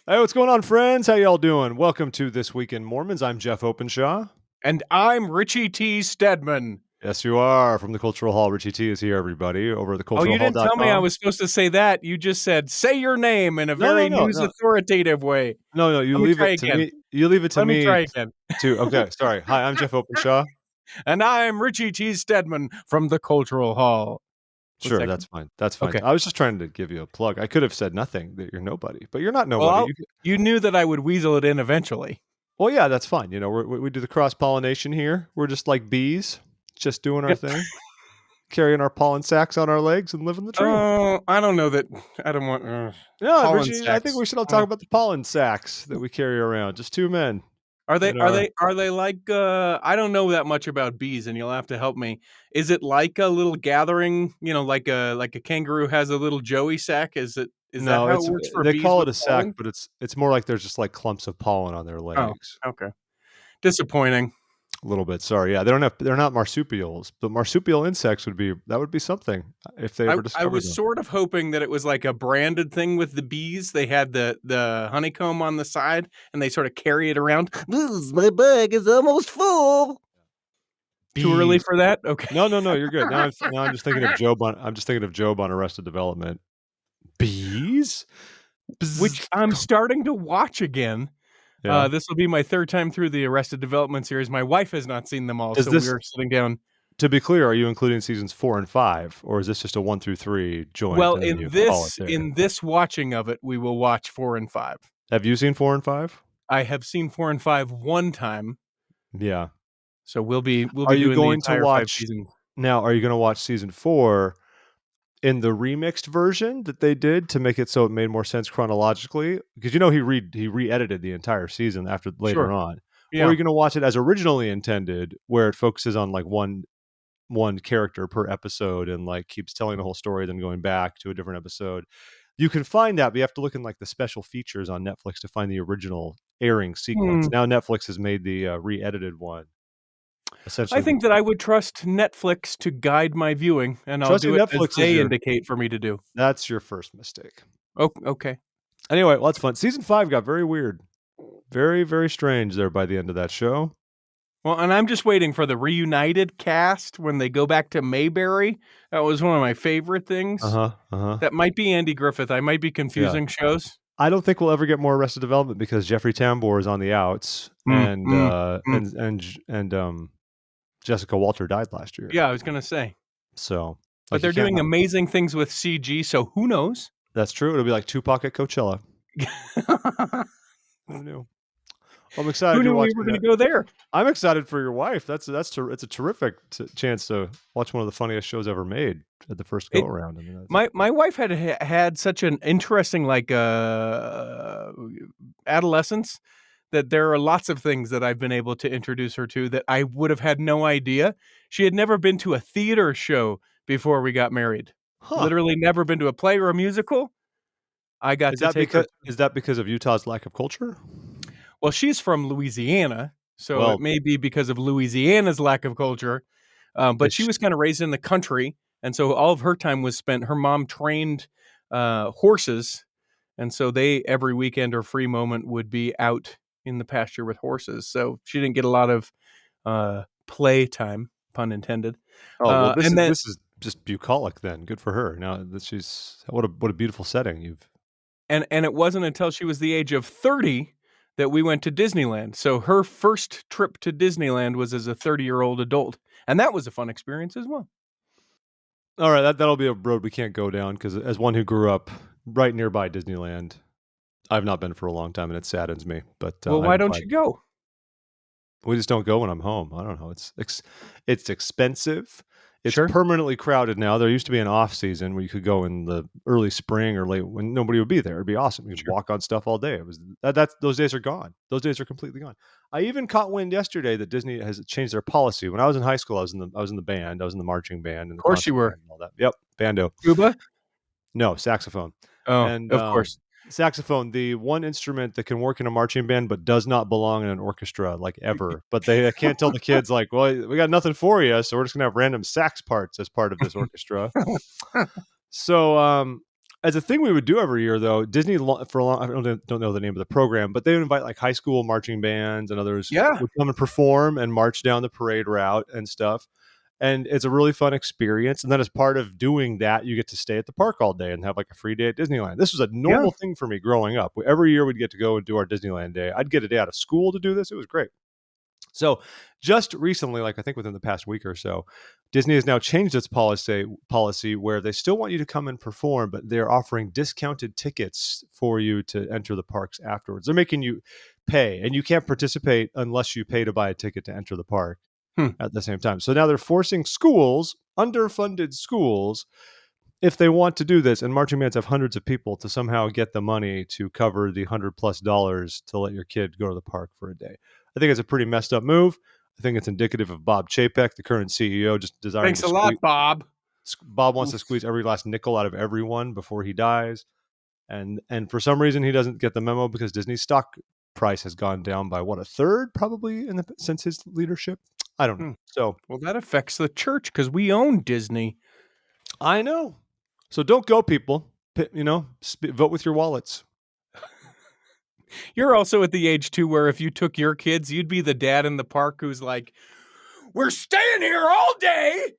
Hey, what's going on, friends? How y'all doing? Welcome to This Week in Mormons. I'm Jeff Openshaw. And I'm Richie T. Stedman. Yes, you are. From the Cultural Hall. Richie T is here, everybody, over at Oh, you didn't tell me I theculturalhall.com. was supposed to say that. You just said, say your name in a No, very no, news no. authoritative way. No, you Let me leave try it to again. me. You leave it to Let me me try again. to. Okay, sorry. Hi, I'm Jeff Openshaw. And I'm Richie T. Stedman from the Cultural Hall. Sure, that's fine. That's fine. Okay. I was just trying to give you a plug. I could have said nothing, that you're nobody, but you're not Well, nobody. you knew that I would weasel it in eventually. Well, yeah, that's fine. You know, we do the cross-pollination here. We're just like bees, just doing our Yep. thing, carrying our pollen sacs on our legs and living the dream. Oh, I don't know that. I don't want. No, pollen Richie, I think sacs. we should all talk about the pollen sacs that we carry around. Just two men. Are they in our- like I don't know that much about bees, and you'll have to help me. Is it like a little gathering, like a kangaroo has a little joey sac? Is that No, how it works for they bees call with it a sac, pollen? but it's more like there's just like clumps of pollen on their Oh, legs. okay. Disappointing. A little bit. Sorry. Yeah, they're not marsupials, but marsupial insects would be something if they ever I discovered was them. sort of hoping that it was like a branded thing with the bees. They had the honeycomb on the side, and they sort of carry it around. My bag is almost full. Too early Bees. for that? Okay. No, you're good. Now I'm just thinking of Job on Arrested Development. Bees? Which I'm starting to watch again. Yeah. This will be my third time through the Arrested Development series. My wife has not seen them all, Is so this- we are sitting down. To be clear, are you including seasons 4 and 5, or is this just a 1 through 3 joint? Well, and then you call it there? in this watching of it, we will watch 4 and 5. Have you seen 4 and 5? I have seen 4 and 5 one time, Yeah. so we'll be Are you doing the going to entire 5 watch seasons. now? Are you going to watch season 4 in the remixed version that they did to make it so it made more sense chronologically? Because he re-edited the entire season after later Sure. on. Yeah. Or are you going to watch it as originally intended, where it focuses on like one character per episode and like keeps telling the whole story, then going back to a different episode? You can find that, but you have to look in like the special features on Netflix to find the original airing sequence. Now Netflix has made the re-edited one. Essentially, I think that I would trust Netflix to guide my viewing, and I'll Trusting do it Netflix as they indicate for me to do. that's your first mistake. Oh, okay. Anyway, well, that's fun. Season 5 got very weird. Very, very strange there by the end of that show. Well, and I'm just waiting for the reunited cast when they go back to Mayberry. That was one of my favorite things. That might be Andy Griffith. I might be confusing shows. I don't think we'll ever get more Arrested Development because Jeffrey Tambor is on the outs, and Jessica Walter died last year. Yeah, I was going to say. So, but they're doing amazing things with CG, so who knows? That's true. It'll be like Tupac at Coachella. Who knew? I'm excited. Who knew we were going to go there? I'm excited for your wife. It's a terrific chance to watch one of the funniest shows ever made at the first go around. My wife had such an interesting adolescence that there are lots of things that I've been able to introduce her to that I would have had no idea. She had never been to a theater show before we got married. Literally never been to a play or a musical. I got to take her. Is that because of Utah's lack of culture? Well, she's from Louisiana, so it may be because of Louisiana's lack of culture. But she was kind of raised in the country, and so all of her time was spent. Her mom trained horses, and so they every weekend or free moment would be out in the pasture with horses. So she didn't get a lot of play time, pun intended. Oh, well, this is just bucolic then. Good for her. Now that she's what a beautiful setting you've. And it wasn't until she was the age of 30 that we went to Disneyland. So her first trip to Disneyland was as a 30-year-old adult. And that was a fun experience as well. All right, that'll be a road we can't go down because as one who grew up right nearby Disneyland, I've not been for a long time and it saddens me. But why don't you go? We just don't go when I'm home. I don't know. It's expensive. It's permanently crowded now. There used to be an off season where you could go in the early spring or late when nobody would be there. It'd be awesome. You could walk on stuff all day. It was those days are gone. Those days are completely gone. I even caught wind yesterday that Disney has changed their policy. When I was in high school, I was in the band. I was in the marching band. And of course you were. And all that. Yep, bando. Tuba? No, saxophone. Oh, and of course. Saxophone, the one instrument that can work in a marching band but does not belong in an orchestra, like ever. But they can't tell the kids, like, well, we got nothing for you, so we're just gonna have random sax parts as part of this orchestra. So as a thing we would do every year, though, Disney for a long, I don't know the name of the program, but they would invite like high school marching bands and others Yeah. would come and perform and march down the parade route and stuff. And it's a really fun experience. And then as part of doing that, you get to stay at the park all day and have like a free day at Disneyland. This was a Yeah. normal thing for me growing up. Every year we'd get to go and do our Disneyland day. I'd get a day out of school to do this. It was great. So just recently, like I think within the past week or so, Disney has now changed its policy where they still want you to come and perform, but they're offering discounted tickets for you to enter the parks afterwards. They're making you pay, and you can't participate unless you pay to buy a ticket to enter the park at the same time. So now they're forcing schools, underfunded schools, if they want to do this, and marching bands have hundreds of people, to somehow get the money to cover the $100+ to let your kid go to the park for a day. I think it's a pretty messed up move. I think it's indicative of Bob Chapek, the current CEO, just desiring Thanks a lot, Bob. Bob wants to squeeze every last nickel out of everyone before he dies. And for some reason, he doesn't get the memo because Disney's stock price has gone down by a third probably since his leadership. I don't know. So, well, that affects the church because we own Disney. I know. So don't go, people. Vote with your wallets. You're also at the age too where if you took your kids, you'd be the dad in the park who's like, "We're staying here all day.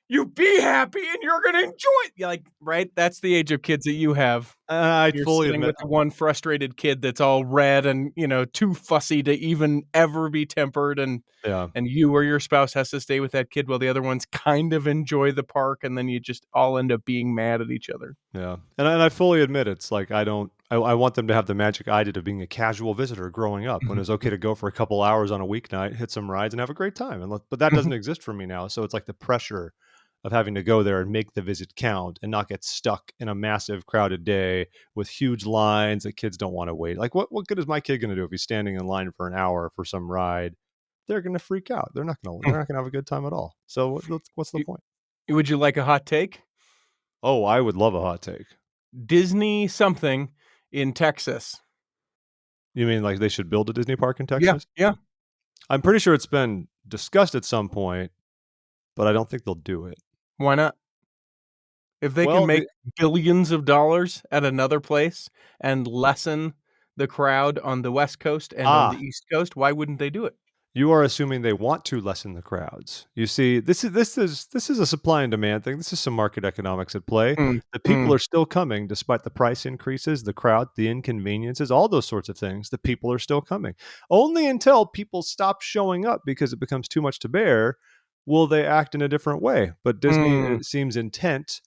You be happy and you're going to enjoy it." Yeah, like, right? That's the age of kids that you have. I'd You're fully sitting admit with one frustrated kid that's all red and, too fussy to even ever be tempered. And you or your spouse has to stay with that kid while the other ones kind of enjoy the park. And then you just all end up being mad at each other. Yeah. And I fully admit it's like I want them to have the magic I did of being a casual visitor growing up when it was okay to go for a couple hours on a weeknight, hit some rides, and have a great time. But that doesn't exist for me now. So it's like the pressure of having to go there and make the visit count and not get stuck in a massive crowded day with huge lines that kids don't want to wait. Like what good is my kid going to do if he's standing in line for an hour for some ride? They're going to freak out. They're not going to have a good time at all. So what's the point? Would you like a hot take? Oh, I would love a hot take. Disney something in Texas. You mean like they should build a Disney park in Texas? Yeah. I'm pretty sure it's been discussed at some point, but I don't think they'll do it. Why not? If they can make billions of dollars at another place and lessen the crowd on the West Coast and on the East Coast, why wouldn't they do it? You are assuming they want to lessen the crowds. You see, this is a supply and demand thing. This is some market economics at play. The people are still coming despite the price increases, the crowd, the inconveniences, all those sorts of things. The people are still coming. Only until people stop showing up because it becomes too much to bear will they act in a different way. But Disney seems intent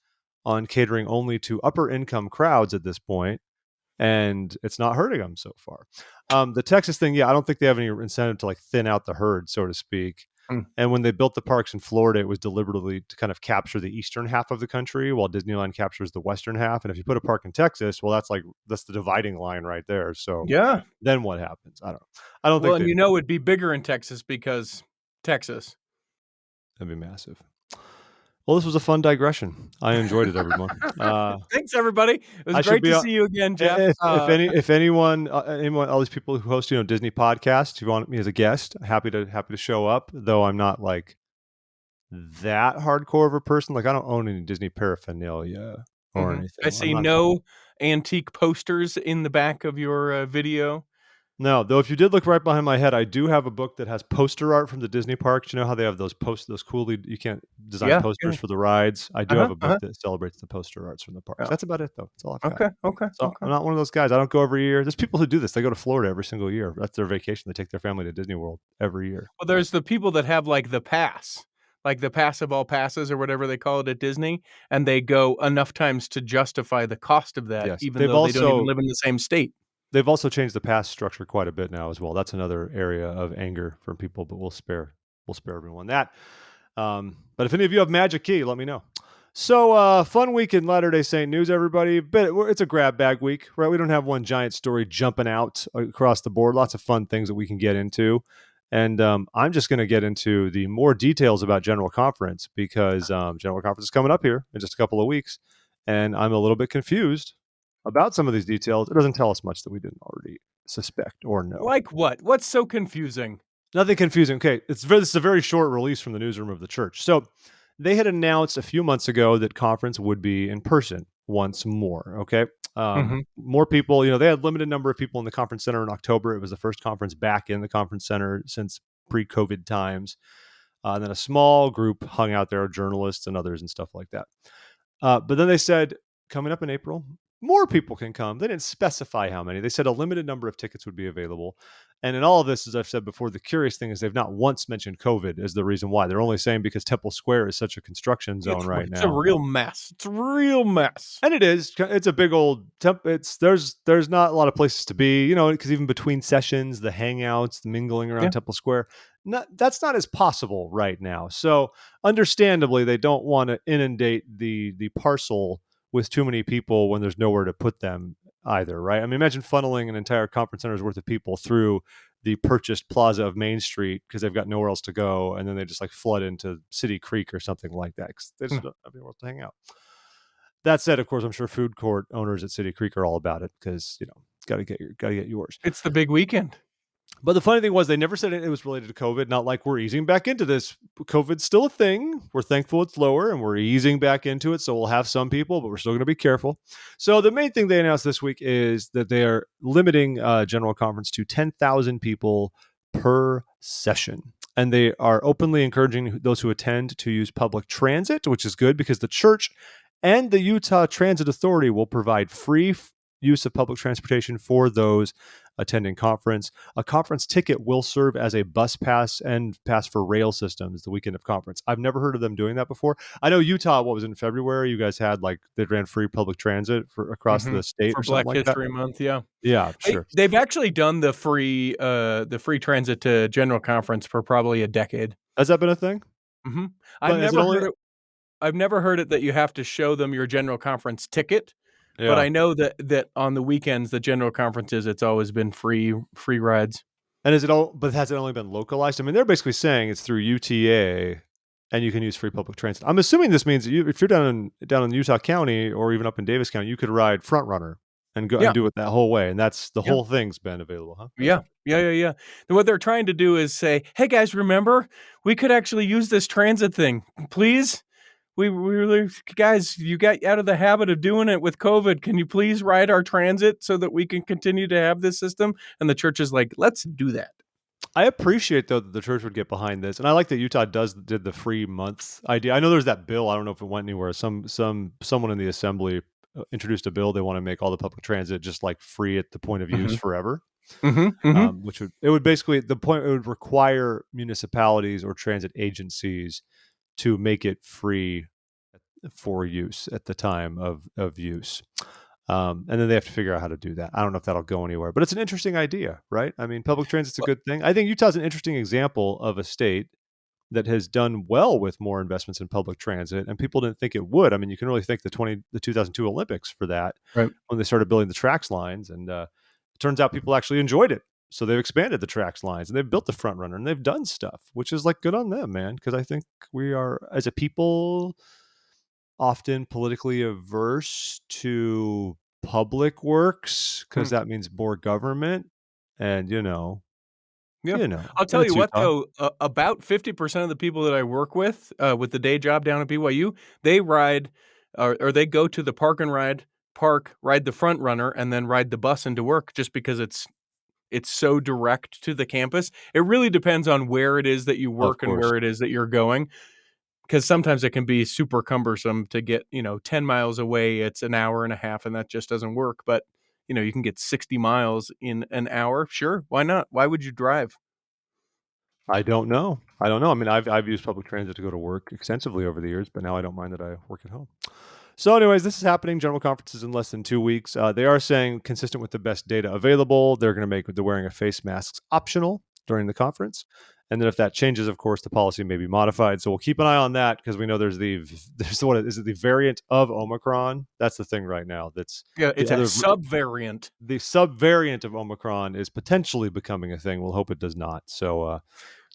on catering only to upper income crowds at this point, and it's not hurting them so far. The Texas thing, I don't think they have any incentive to like thin out the herd, so to speak. And when they built the parks in Florida, it was deliberately to kind of capture the eastern half of the country while Disneyland captures the western half. And if you put a park in Texas, well, that's the dividing line right there. So then what happens? I don't think. Well, and it'd be bigger in Texas because Texas. That'd be massive. Well, this was a fun digression. I enjoyed it, everyone. Thanks, everybody. It was great to see you again, Jeff. If anyone, all these people who host, Disney podcasts, if you want me as a guest, happy to show up. Though I'm not like that hardcore of a person. Like I don't own any Disney paraphernalia or anything. I see no antique posters in the back of your video. No, though if you did look right behind my head, I do have a book that has poster art from the Disney parks. You know how they have those cool, you can't design posters for the rides? I do have a book that celebrates the poster arts from the parks. That's about it, though. That's all I've got. Okay. So I'm not one of those guys. I don't go every year. There's people who do this. They go to Florida every single year. That's their vacation. They take their family to Disney World every year. Well, there's the people that have like the pass, like the pass of all passes or whatever they call it at Disney, and they go enough times to justify the cost of that, even though they don't even live in the same state. They've also changed the pass structure quite a bit now as well. That's another area of anger from people, but we'll spare everyone that. But if any of you have Magic Key, let me know. So fun week in Latter-day Saint news, everybody. But it's a grab bag week, right? We don't have one giant story jumping out across the board. Lots of fun things that we can get into. And I'm just going to get into the more details about General Conference because General Conference is coming up here in just a couple of weeks. And I'm a little bit confused about some of these details. It doesn't tell us much that we didn't already suspect or know. Like what? What's so confusing? Nothing confusing. Okay, this is a very short release from the newsroom of the church. So they had announced a few months ago that conference would be in person. once more. Okay. Mm-hmm. More people, they had limited number of people in the conference center in October. It was the first conference back in the conference center since pre-COVID times. And then a small group hung out there, journalists and others and stuff like that. But then they said, coming up in April, more people can come. They didn't specify how many. They said a limited number of tickets would be available. And in all of this, as I've said before, the curious thing is they've not once mentioned COVID as the reason why. They're only saying because Temple Square is such a construction zone right It's a now. real mess. It's a real mess. And it is. It's a big old there's not a lot of places to be, because even between sessions, the hangouts, the mingling around Temple Square, that's not as possible right now. So understandably, they don't want to inundate the parcel with too many people when there's nowhere to put them either, right? I mean, imagine funneling an entire conference center's worth of people through the purchased plaza of Main Street because they've got nowhere else to go, and then they just like flood into City Creek or something like that because they just don't have anywhere else to hang out. That said, of course, I'm sure food court owners at City Creek are all about it because got to get yours. It's the big weekend. But the funny thing was, they never said it was related to COVID. Not like we're easing back into this. COVID's still a thing. We're thankful it's lower, and we're easing back into it. So we'll have some people, but we're still going to be careful. So the main thing they announced this week is that they are limiting general conference to 10,000 people per session. And they are openly encouraging those who attend to use public transit, which is good because the church and the Utah Transit Authority will provide free use of public transportation for those attending conference. A conference ticket will serve as a bus pass and pass for rail systems the weekend of conference. I've never heard of them doing that before. I know Utah, what was it, in February? You guys had they ran free public transit across the state for or something Black like History that. Month. Yeah, yeah, sure. They've actually done the free transit to general conference for probably a decade. Has that been a thing? Mm-hmm. I've never heard it that you have to show them your general conference ticket. Yeah. But I know that on the weekends, the general conferences, it's always been free rides. And has it only been localized? I mean, they're basically saying it's through UTA and you can use free public transit. I'm assuming this means that if you're down in Utah County or even up in Davis County, you could ride Front Runner and go and do it that whole way. And that's the whole thing's been available, huh? Yeah. And what they're trying to do is say, hey guys, remember, we could actually use this transit thing, please. We really, guys, you got out of the habit of doing it with COVID. Can you please ride our transit so that we can continue to have this system? And the church is like, let's do that. I appreciate, though, that the church would get behind this. And I like that Utah did the free month idea. I know there's that bill. I don't know if it went anywhere. Someone in the assembly introduced a bill. They want to make all the public transit just like free at the point of use forever. Which would require municipalities or transit agencies to make it free for use at the time of use. And then they have to figure out how to do that. I don't know if that'll go anywhere, but it's an interesting idea, right? I mean, public transit's a good thing. I think Utah's an interesting example of a state that has done well with more investments in public transit, and people didn't think it would. I mean, you can really thank the 2002 Olympics for that, right? When they started building the TRAX lines, and it turns out people actually enjoyed it. So they've expanded the TRAX lines and they've built the Front Runner and they've done stuff, which is like good on them, man. Because I think we are, as a people, often politically averse to public works because that means more government. And I'll tell you what, though, about 50% of the people that I work with the day job down at BYU, they ride or they go to the park, ride the Front Runner, and then ride the bus into work just because it's so direct to the campus. It really depends on where it is that you work and where it is that you're going. Because sometimes it can be super cumbersome to get, 10 miles away. It's an hour and a half, and that just doesn't work. But, you can get 60 miles in an hour. Sure. Why not? Why would you drive? I don't know. I mean, I've used public transit to go to work extensively over the years, but now I don't mind that I work at home. So anyways, this is happening. General conferences in less than 2 weeks. They are saying, consistent with the best data available, they're going to make the wearing of face masks optional during the conference. And then if that changes, of course, the policy may be modified. So we'll keep an eye on that because we know there's what is it, the variant of Omicron? That's the thing right now. It's a subvariant. The subvariant of Omicron is potentially becoming a thing. We'll hope it does not. So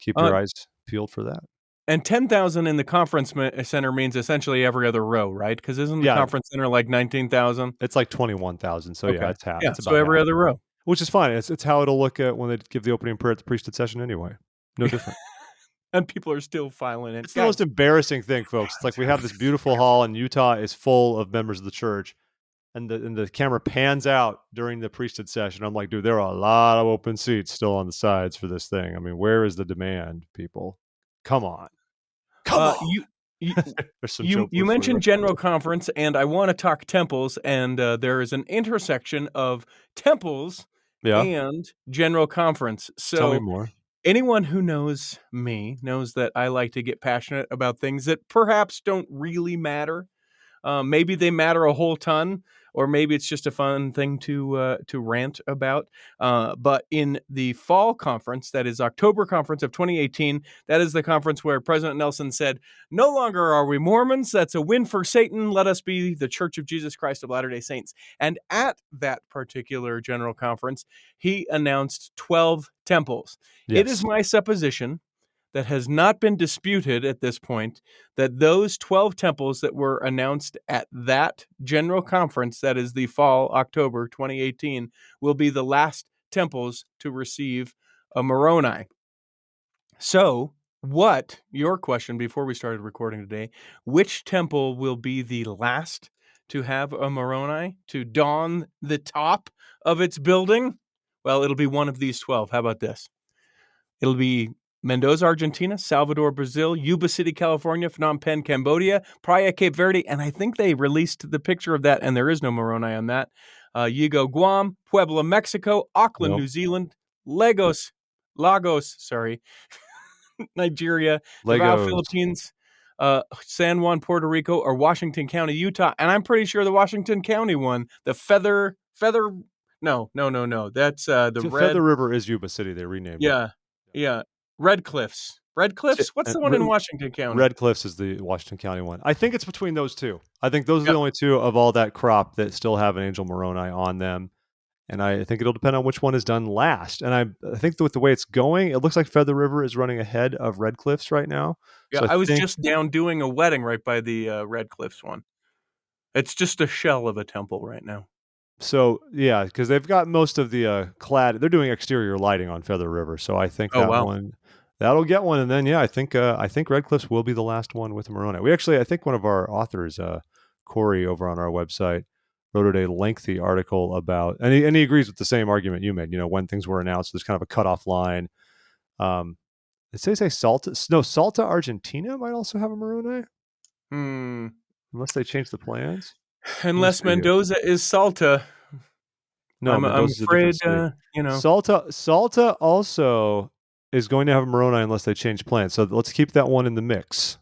keep your eyes peeled for that. And 10,000 in the conference center means essentially every other row, right? Because isn't the conference center like 19,000? It's like 21,000. So yeah, it's half. Yeah, it's about every other row. Which is fine. It's how it'll look at when they give the opening prayer at the priesthood session anyway. No different. and people are still filing in. It's the most Guys, embarrassing thing, folks. It's like we have this beautiful hall, and Utah is full of members of the church, and the camera pans out during the priesthood session. I'm like, dude, there are a lot of open seats still on the sides for this thing. I mean, where is the demand, people? Come on, come on. you you There's some you joke you before mentioned you. general conference, and I wanna talk temples, and, there is an intersection of temples Yeah, and general conference. tell me So, more. anyone who knows me knows that I like to get passionate about things that perhaps don't really matter. Maybe they matter a whole ton, or maybe it's just a fun thing to rant about. But in the fall conference, that is October conference of 2018, that is the conference where President Nelson said, "No longer are we Mormons. That's a win for Satan. Let us be the Church of Jesus Christ of Latter-day Saints." And at that particular general conference, he announced 12 temples. It is Yes. my supposition that has not been disputed at this point that those 12 temples that were announced at that general conference, that is the fall October 2018, will be the last temples to receive a Moroni. So, your question before we started recording today, which temple will be the last to have a Moroni to don the top of its building? Well, it'll be one of these 12. How about this? It'll be Mendoza, Argentina, Salvador, Brazil, Yuba City, California, Phnom Penh, Cambodia, Praia, Cape Verde, and I think they released the picture of that, and there is no Moroni on that. Yigo, Guam, Puebla, Mexico, Auckland, Nope. New Zealand, Lagos, sorry, Nigeria, Davao, Legos. Philippines, San Juan, Puerto Rico, or Washington County, Utah. And I'm pretty sure the Washington County one, the no. That's the red. Feather River is Yuba City. They renamed it. Yeah, yeah. Red Cliffs. Red Cliffs? What's the one in Washington County? Red Cliffs is the Washington County one. I think it's between those two. I think those are the Yep. only two of all that crop that still have an Angel Moroni on them. And I think it'll depend on which one is done last. And I think with the way it's going, it looks like Feather River is running ahead of Red Cliffs right now. Yeah, So I I was think just down doing a wedding right by the, Red Cliffs one. It's just a shell of a temple right now. so. Yeah, because they've got most of the clad. They're doing exterior lighting on Feather River. So I think Oh, that wow. one that'll get one. And then I think Red Cliffs will be the last one with Moroni. I think one of our authors, Corey, over on our website, wrote a lengthy article about, and he agrees with the same argument you made. You know, when things were announced, there's kind of a cutoff line. It says Salta. No, Salta, Argentina might also have a Moroni, Hmm. unless they change the plans. Let me Unless see here. Mendoza is Salta, No, I'm Mendoza's a different afraid, state. you know. Salta also is going to have a Moroni unless they change plans. So let's keep that one in the mix.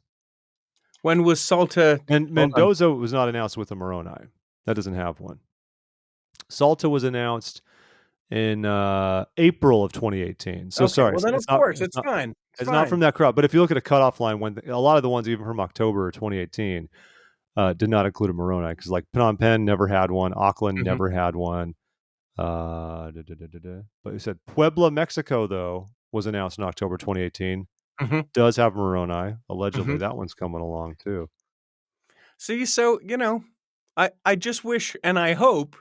When was Salta? And Hold on. Mendoza was not announced with a Moroni. That doesn't have one. Salta was announced in April of 2018. So Okay, sorry, well, then, of it's not. course, It's it's not. fine. It's It's not fine. from that crowd. But if you look at a cutoff line, when a lot of the ones, even from October 2018, did not include a Moroni, because like Phnom Penh never had one, Auckland Mhm, never had one. But you said Puebla, Mexico, though, was announced in October 2018. mhm, Does have Moroni. Allegedly, mhm. that one's coming along too. See, so, I just wish and I hope,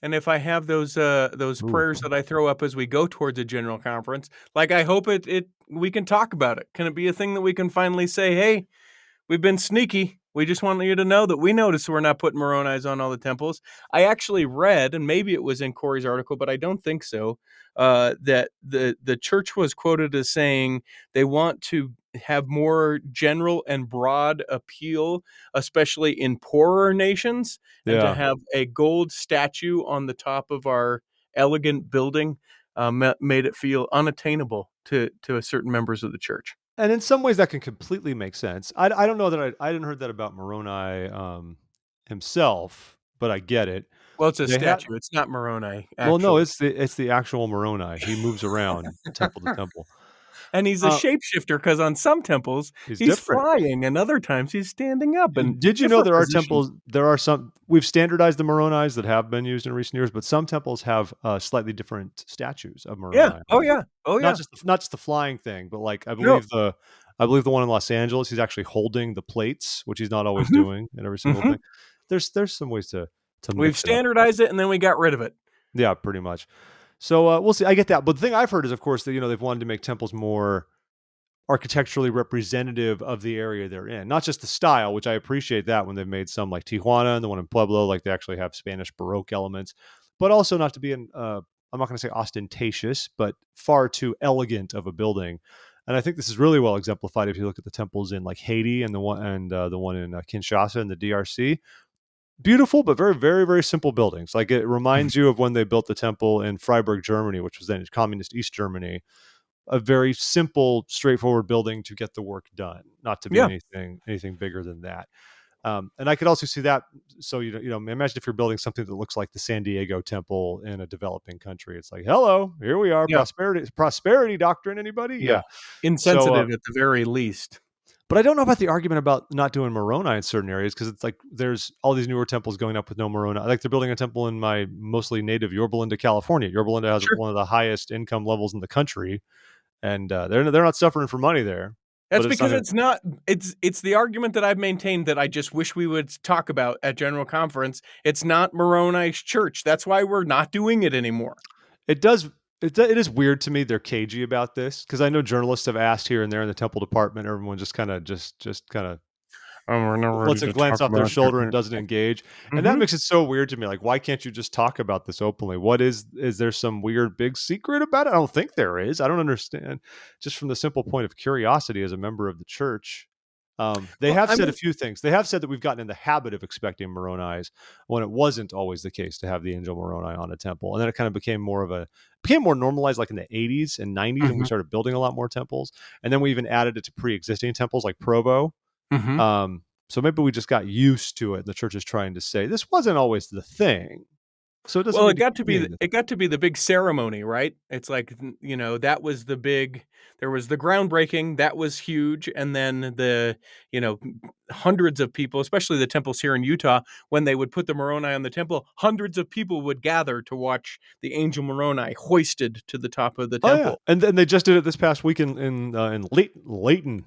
and if I have those Ooh, prayers that I throw up as we go towards a general conference, like, I hope it we can talk about it. Can it be a thing that we can finally say, "Hey, we've been sneaky. We just want you to know that we noticed we're not putting Moronis on all the temples." I actually read, and maybe it was in Corey's article, but I don't think so, that the church was quoted as saying they want to have more general and broad appeal, especially in poorer nations, and to yeah. have a gold statue on the top of our elegant building made it feel unattainable to certain members of the church. And in some ways, that can completely make sense. I don't know that I didn't heard that about Moroni himself, but I get it. Well, it's a They had statue. It's not Moroni, well, no, actually. it's the actual Moroni. He moves around temple to temple. And he's a Uh, shapeshifter because on some temples, he's he's different. flying, and other times he's standing up in Did you know different there are positions. temples? There are some. We've standardized the Moronis that have been used in recent years, but some temples have slightly different statues of Yeah. Moroni Oh, on them. yeah. Oh, Not yeah. just the flying thing, but like No. I believe the one in Los Angeles, he's actually holding the plates, which he's not always Mhm. doing in every single Mhm. thing. There's some ways to We've mix it up. standardized it, and then we got rid of it. Yeah, pretty much. So we'll see. I get that, but the thing I've heard is, of course, that they've wanted to make temples more architecturally representative of the area they're in. Not just the style, which I appreciate that when they've made some like Tijuana and the one in Pueblo, like they actually have Spanish Baroque elements, but also not to be I'm not going to say ostentatious, but far too elegant of a building. And I think this is really well exemplified if you look at the temples in like Haiti and the one in Kinshasa and the DRC. Beautiful, but very, very, very simple buildings. Like it reminds you of when they built the temple in Freiburg, Germany, which was then communist East Germany. A very simple, straightforward building to get the work done, not to be anything bigger than that. And I could also see that. So imagine if you're building something that looks like the San Diego Temple in a developing country. It's like, hello, here we are, prosperity doctrine. Anybody? Yeah. Insensitive at the very least. But I don't know about the argument about not doing Moroni in certain areas, because it's like there's all these newer temples going up with no Moroni. Like they're building a temple in my mostly native Yorba Linda, California. Yorba Linda has one of the highest income levels in the country, and they're not suffering for money there. That's because it's the argument that I've maintained that I just wish we would talk about at General Conference. It's not Moroni's church. That's why we're not doing it anymore. It is weird to me they're cagey about this, because I know journalists have asked here and there in the temple department. Everyone just kind of lets it glance off their shoulder and doesn't engage. And that makes it so weird to me. Like, why can't you just talk about this openly? Is there some weird big secret about it? I don't think there is. I don't understand. Just from the simple point of curiosity as a member of the church. They have said a few things. They have said that we've gotten in the habit of expecting Moronis when it wasn't always the case to have the angel Moroni on a temple. And then it kind of became more normalized like in the 80s and 90s, and we started building a lot more temples. And then we even added it to pre-existing temples like Provo. So maybe we just got used to it. The church is trying to say this wasn't always the thing. So it doesn't. Well, it got to be the big ceremony, right? It's like, that was the big. There was the groundbreaking that was huge, and then the hundreds of people, especially the temples here in Utah, when they would put the Moroni on the temple, hundreds of people would gather to watch the angel Moroni hoisted to the top of the temple. Yeah. And then they just did it this past week in Layton.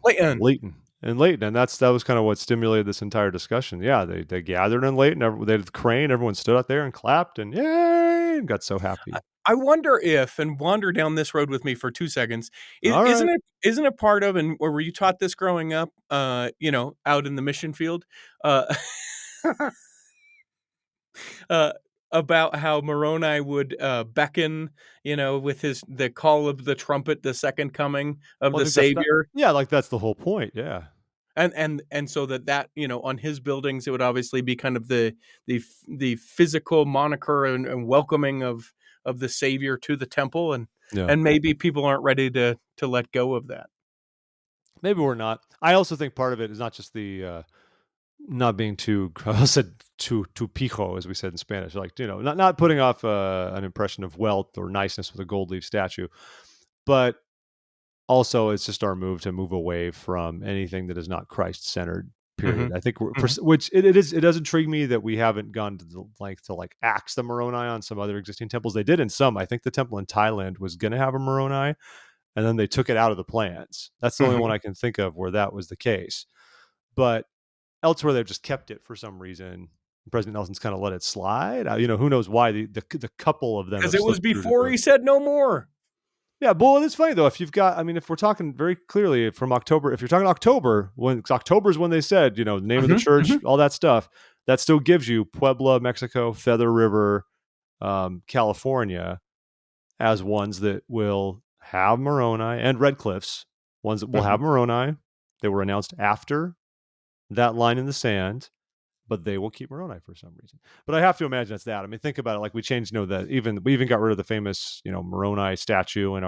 And that was kind of what stimulated this entire discussion. Yeah, they gathered in Layton. They had the crane. Everyone stood out there and clapped and yay, and got so happy. I wonder if, and wander down this road with me for 2 seconds, isn't it part of, and were you taught this growing up, out in the mission field, about how Moroni would beckon, with the call of the trumpet, the second coming of the Savior. Like that's the whole point. Yeah. And so that on his buildings it would obviously be kind of the physical moniker and welcoming of the Savior to the temple, and maybe people aren't ready to let go of that. Maybe we're not. I also think part of it is not just the not being too pijo, as we said in Spanish, like not putting off an impression of wealth or niceness with a gold leaf statue, but also it's just our move to move away from anything that is not Christ-centered. Period. I think which it does intrigue me that we haven't gone to the length to axe the Moroni on some other existing temples. They did in some. I think the temple in Thailand was going to have a Moroni, and then they took it out of the plans. That's the only one I can think of where that was the case. But elsewhere, they've just kept it for some reason. President Nelson's kind of let it slide. Who knows why the couple of them. Because it was before he said no more. Yeah, but it's funny though. If we're talking very clearly from October, if you're talking October, October is when they said, the name of the church, all that stuff, that still gives you Puebla, Mexico, Feather River, California as ones that will have Moroni, and Red Cliffs, ones that will have Moroni. They were announced after that line in the sand, but they will keep Moroni for some reason. But I have to imagine it's that. I mean, think about it. Like we changed, that we even got rid of the famous, Moroni statue in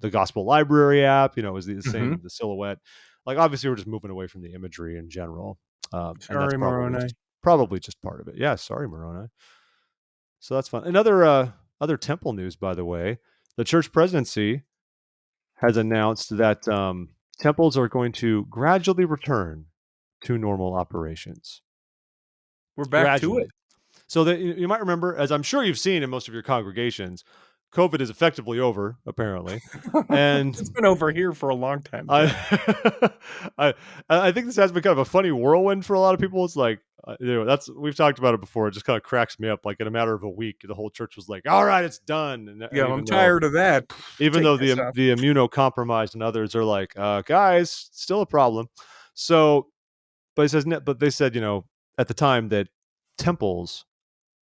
the Gospel Library app. It was the same, the silhouette. Like obviously, we're just moving away from the imagery in general. Sorry, and that's Moroni. Probably just part of it. Yeah, sorry, Moroni. So that's fun. Another other temple news, by the way, the church presidency has announced that temples are going to gradually return to normal operations. We're back to it. So that you might remember, as I'm sure you've seen in most of your congregations, COVID is effectively over, apparently. And it's been over here for a long time. I think this has been kind of a funny whirlwind for a lot of people. It's like, we've talked about it before. It just kind of cracks me up. Like in a matter of a week, the whole church was like, "All right, it's done." And Yeah, I'm even though tired of that. Take the this off. the immunocompromised and others are like, "Guys, still a problem." So, but they said, at the time that temples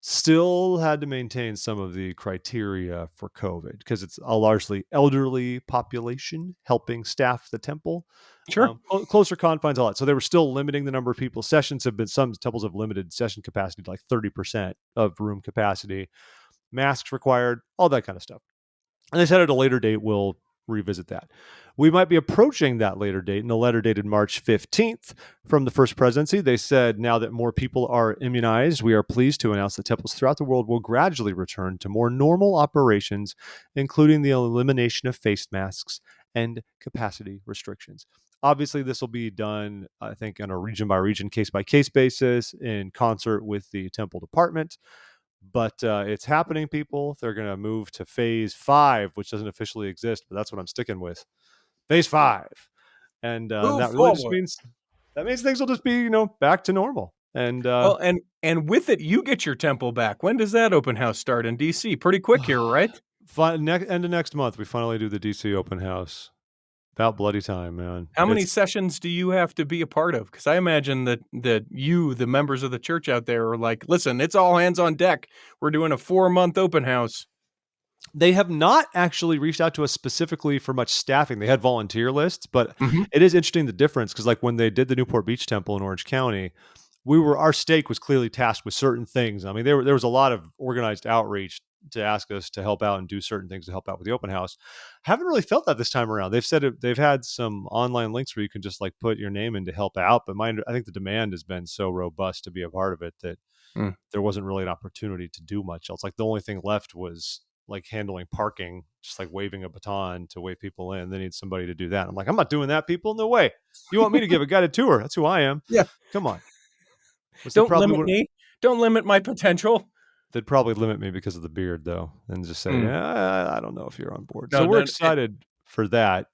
still had to maintain some of the criteria for COVID because it's a largely elderly population helping staff the temple. Sure. Closer confines, all that. So they were still limiting the number of people. Some temples have limited session capacity to like 30% of room capacity, masks required, all that kind of stuff. And they said at a later date, we'll revisit that. We might be approaching that later date. In a letter dated March 15th from the First Presidency, they said now that more people are immunized, we are pleased to announce that temples throughout the world will gradually return to more normal operations, including the elimination of face masks and capacity restrictions. Obviously, this will be done, I think, on a region by region, case by case basis in concert with the temple department. But it's happening, people. They're going to move to phase 5, which doesn't officially exist, but that's what I'm sticking with. Phase 5. And Move that really just forward. means things will just be, back to normal. And Well, and with it, you get your temple back. When does that open house start in DC? Pretty quick here, right? End of next month, we finally do the DC open house. About bloody time, man. How many sessions do you have to be a part of? Because I imagine that you, the members of the church out there, are like, listen, it's all hands on deck. We're doing a 4-month open house. They have not actually reached out to us specifically for much staffing. They had volunteer lists, but Mhm. it is interesting the difference because, like, when they did the Newport Beach Temple in Orange County, our stake was clearly tasked with certain things. I mean, there was a lot of organized outreach to ask us to help out and do certain things to help out with the open house. Haven't really felt that this time around. They've said they've had some online links where you can just like put your name in to help out, but I think the demand has been so robust to be a part of it that Mm. there wasn't really an opportunity to do much else. Like the only thing left was like handling parking, just like waving a baton to wave people in. They need somebody to do that. I'm like, I'm not doing that, people. No way. You want me to give a guided tour? That's who I am. Yeah. Come on. Which they Don't probably limit would. me. Don't limit my potential. They'd probably limit me because of the beard, though, and just say, Mm. I don't know if you're on board. So No, we're no, excited for that.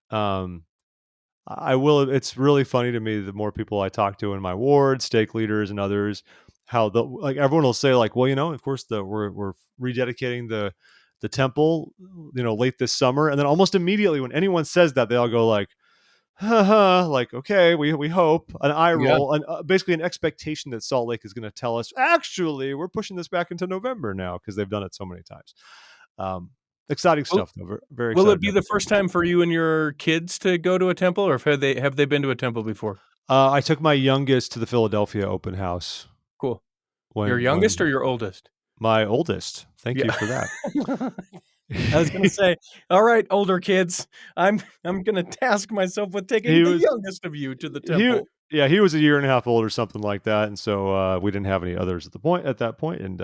I will. It's really funny to me the more people I talk to in my ward, stake leaders and others, how like everyone will say like, well, of course we're rededicating the temple, late this summer, and then almost immediately when anyone says that, they all go like, haha, like, okay, we hope, an eye yeah. roll, and basically an expectation that Salt Lake is going to tell us, actually, we're pushing this back into November now because they've done it so many times. Exciting Will, stuff, though. Very, very will excited it to be have the this first open. time for you and your kids to go to a temple, or have they been to a temple before? I took my youngest to the Philadelphia open house. Cool. Your youngest When or your oldest? my oldest. Thank you Yeah. for that. I was gonna say, all right, older kids, I'm gonna task myself with taking he the was youngest of you to the he temple. yeah, he was a year and a half old or something like that, and so we didn't have any others at that point, and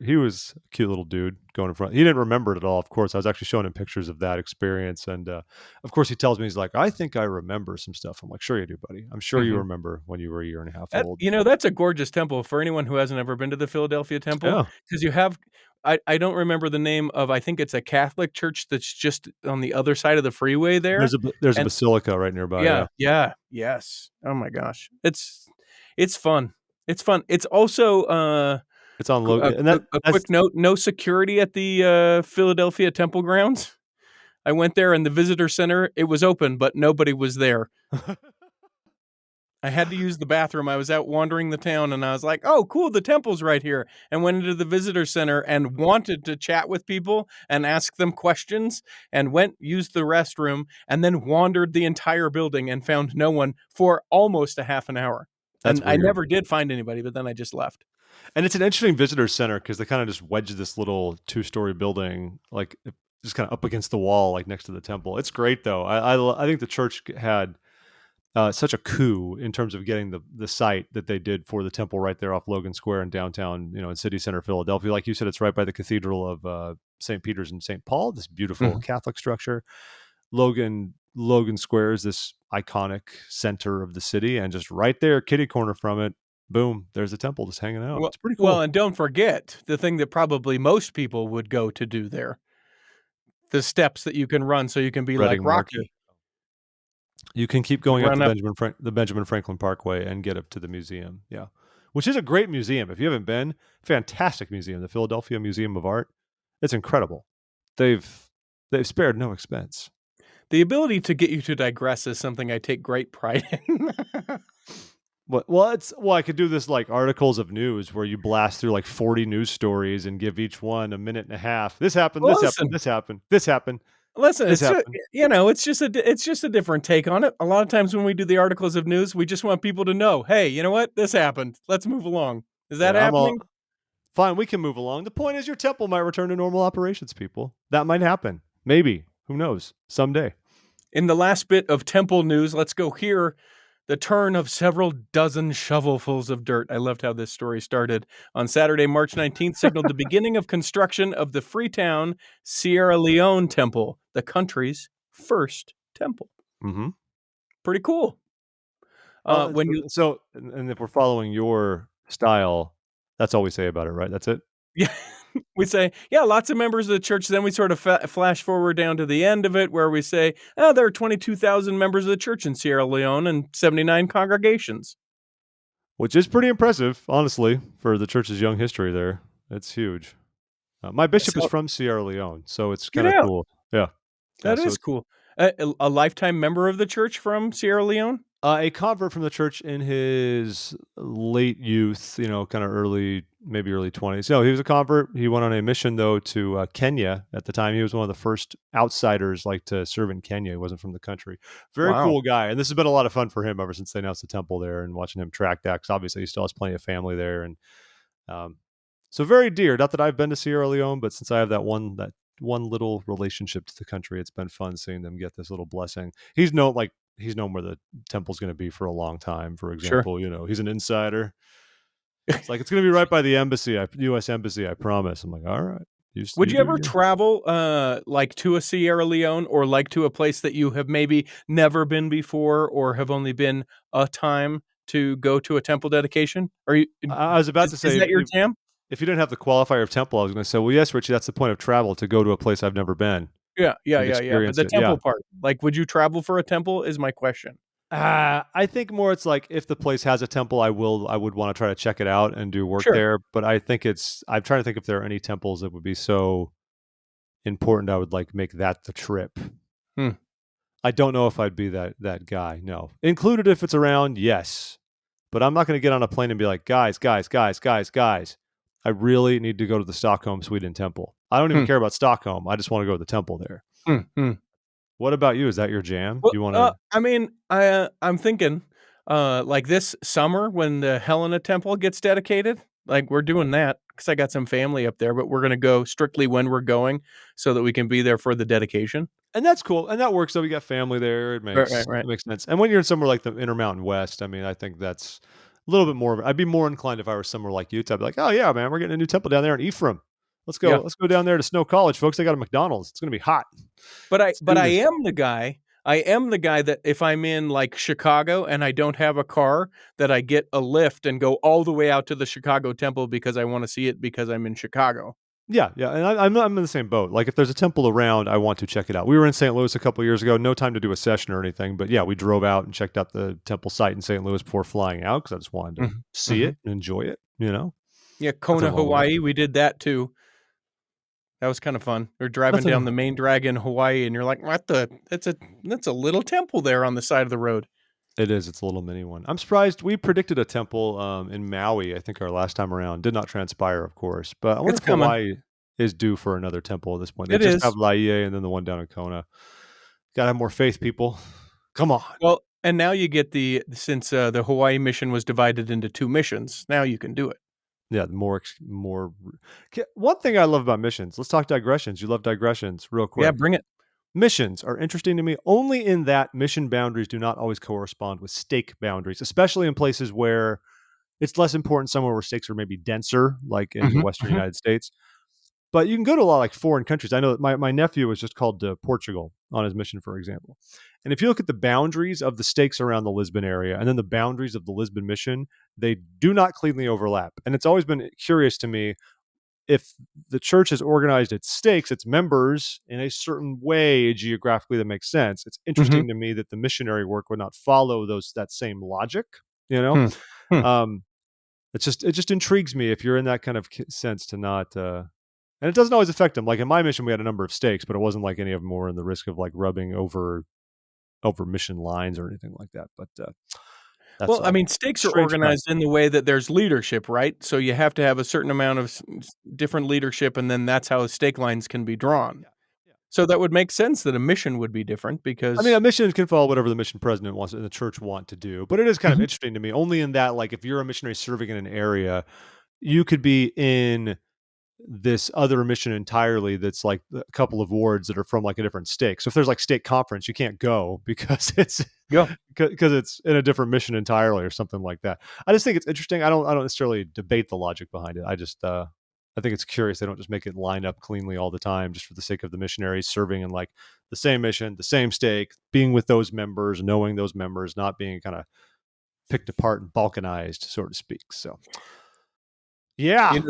he was a cute little dude going in front. He didn't remember it at all. Of course, I was actually showing him pictures of that experience, and of course, he tells me, he's like, "I think I remember some stuff." I'm like, "Sure you do, buddy. I'm sure you Mhm. remember when you were a year and a half old." That's a gorgeous temple for anyone who hasn't ever been to the Philadelphia temple, Yeah, 'cause you have I don't remember the name of, I think it's a Catholic church that's just on the other side of the freeway there, there's a and basilica right nearby. yeah, Yeah, yeah, yes. Oh my gosh. It's fun. It's fun. It's also, it's on qu Logan, and a that's quick note, no security at the, Philadelphia temple grounds. I went there in the visitor center, it was open, but nobody was there. I had to use the bathroom. I was out wandering the town and I was like, "Oh, cool, the temple's right here." And went into the visitor center and wanted to chat with people and ask them questions and used the restroom, and then wandered the entire building and found no one for almost a half an hour. that's And I weird. never did find anybody, but then I just left. And it's an interesting visitor center because they kind of just wedge this little 2-story building, like just kind of up against the wall, like next to the temple. It's great though. I think the church had such a coup in terms of getting the site that they did for the temple right there off Logan Square in downtown, in city center Philadelphia. Like you said, it's right by the Cathedral of St. Peter's and St. Paul, this beautiful Mhm. Catholic structure. Logan Square is this iconic center of the city, and just right there, kitty corner from it, boom, there's a temple just hanging out. Well It's pretty well, cool. and don't forget the thing that probably most people would go to do there, the steps that you can run so you can be like Reading Market. Rocky. You can keep You going up run up the Benjamin Franklin Parkway and get up to the museum. Yeah. which is a great museum. If you haven't been, fantastic museum, the Philadelphia Museum of Art. It's incredible. They've spared no expense. The ability to get you to digress is something I take great pride in. Well, I could do this like articles of news where you blast through like 40 news stories and give each one a minute and a half. This happened, Well, this happened, listen, this happened, this happened, listen, this it's just, happened. it's just a different take on it. A lot of times when we do the articles of news, we just want people to know, hey, you know what? This happened. Let's move along. Is that Yeah, I'm all happening? fine. We can move along. The point is, your temple might return to normal operations, people. That might happen. Maybe. Who knows? Someday. In the last bit of temple news, let's go hear the turn of several dozen shovelfuls of dirt. I loved how this story started. On Saturday, March 19th, signaled the beginning of construction of the Freetown Sierra Leone temple, the country's first temple. Mm-hmm. Pretty cool. Well, When you and if we're following your style, that's all we say about it, right? That's it. Yeah, we say, yeah, lots of members of the church. Then we sort of flash forward down to the end of it where we say, oh, there are 22,000 members of the church in Sierra Leone and 79 congregations. Which is pretty impressive, honestly, for the church's young history there. It's huge. My bishop is So from Sierra Leone, so it's get kind of out. cool. Yeah. That So is it's cool. A lifetime member of the church from Sierra Leone? a convert from the church in his late youth, kind of maybe early 20s. No, he was a convert. He went on a mission, though, to Kenya at the time. He was one of the first outsiders to serve in Kenya. He wasn't from the country. Very Wow. cool guy. And this has been a lot of fun for him ever since they announced the temple there and watching him track that, because obviously he still has plenty of family there. And um, so very dear. Not that I've been to Sierra Leone, but since I have that one little relationship to the country, it's been fun seeing them get this little blessing. He's known where the temple's going to be for a long time. For Sure. example, he's an insider. It's like, it's going to be right by the embassy, U.S. embassy. I promise. I'm like, all right. Would You you do ever you. travel like to a Sierra Leone or like to a place that you have maybe never been before or have only been a time to go to a temple dedication? I was about to Is say, that your jam? if you didn't have the qualifier of temple, I was going to say, well, yes, Richie, that's the point of travel, to go to a place I've never been Yeah. But experience the it. Yeah. temple part, like, would you travel for a temple? Is my question. I think more it's like, if the place has a temple, I would want to try to check it out and do work Sure. there. But I'm trying to think if there are any temples that would be so important I would make that the trip. Hmm. I don't know if I'd be that guy. No. Included if it's around, yes. But I'm not going to get on a plane and be like, guys, I really need to go to the Stockholm, Sweden temple. I don't even Hmm. care about Stockholm. I just want to go to the temple there. Hmm. What about you? Is that your jam? Well, You want to? I mean, I'm thinking, like this summer when the Helena Temple gets dedicated, like we're doing that because I got some family up there, but we're gonna go strictly when we're going so that we can be there for the dedication. And that's cool, and that works. So we got family there. It makes Right. it makes sense. And when you're in somewhere like the Intermountain West, I mean, I think that's a little bit more. I'd be more inclined if I were somewhere like Utah. I'd be like, oh yeah, man, we're getting a new temple down there in Ephraim. Let's go. Yeah, Let's go down there to Snow College, folks. They got a McDonald's. It's gonna be hot. Let's but do I this. am the guy. I am the guy that if I'm in like Chicago and I don't have a car, that I get a lift and go all the way out to the Chicago Temple because I want to see it because I'm in Chicago. Yeah, and I'm in the same boat. Like, if there's a temple around, I want to check it out. We were in St. Louis a couple of years ago. No time to do a session or anything, but yeah, we drove out and checked out the temple site in St. Louis before flying out, because I just wanted to see Hmm. it and enjoy it. Yeah, Nothing Kona, wrong with it. Hawaii. We did that too. That was kind of fun. We're driving Nothing. down the main drag in Hawaii, and you're like, "What the? That's a little temple there on the side of the road." It is. It's a little mini one. I'm surprised. We predicted a temple in Maui, I think, our last time around. Did not transpire, of course. But I wonder It's if coming. Hawaii is due for another temple at this point. They It just have is. Laie and then the one down in Kona. Gotta have more faith, people. Come on. Well, and now you get since the Hawaii mission was divided into two missions. Now you can do it. Yeah, more. One thing I love about missions. Let's talk digressions. You love digressions, real Yeah, quick. bring it. Missions are interesting to me only in that mission boundaries do not always correspond with stake boundaries, especially in places where it's less important. Somewhere where stakes are maybe denser, like in the Western Hmm. United States. But you can go to a lot like foreign countries. I know that my nephew was just called to Portugal on his mission, for example. And if you look at the boundaries of the stakes around the Lisbon area and then the boundaries of the Lisbon mission, they do not cleanly overlap. And it's always been curious to me, if the church has organized its stakes, its members, in a certain way geographically that makes sense. It's Hmm. interesting to me that the missionary work would not follow that same logic. You know, Hmm. Hmm. um, it just intrigues me if you're in that kind of sense to not. And it doesn't always affect them. Like in my mission, we had a number of stakes, but it wasn't like any of them were in the risk of like rubbing over mission lines or anything like that. But that's Well, I all. mean, stakes are Strange time. organized in the way that there's leadership, right? So you have to have a certain amount of different leadership, and then that's how stake lines can be drawn. Yeah. Yeah. So that would make sense that a mission would be different I mean, a because mission can follow whatever the mission president wants and the church want to do, but it is kind of Mhm. interesting to me. Only in that, like, if you're a missionary serving in an area, you could be in this other mission entirely that's like a couple of wards that are from like a different stake. So if there's like stake conference, you can't go because it's Yeah. because it's in a different mission entirely or something like that. I just think it's interesting. I don't necessarily debate the logic behind it. I think it's curious they don't just make it line up cleanly all the time just for the sake of the missionaries serving in like the same mission, the same stake, being with those members, knowing those members, not being kind of picked apart and balkanized, so to speak. So You yeah.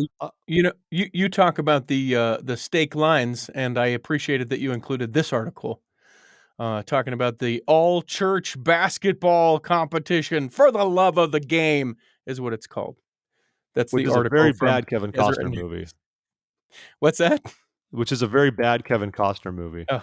know you talk about the stake lines, and I appreciated that you included this article, talking about the all-church basketball competition for the love of the game is what it's called. That's Which the is a article very from bad Kevin Deseret Costner News. movie. What's that? Which is a very bad Kevin Costner movie. Oh,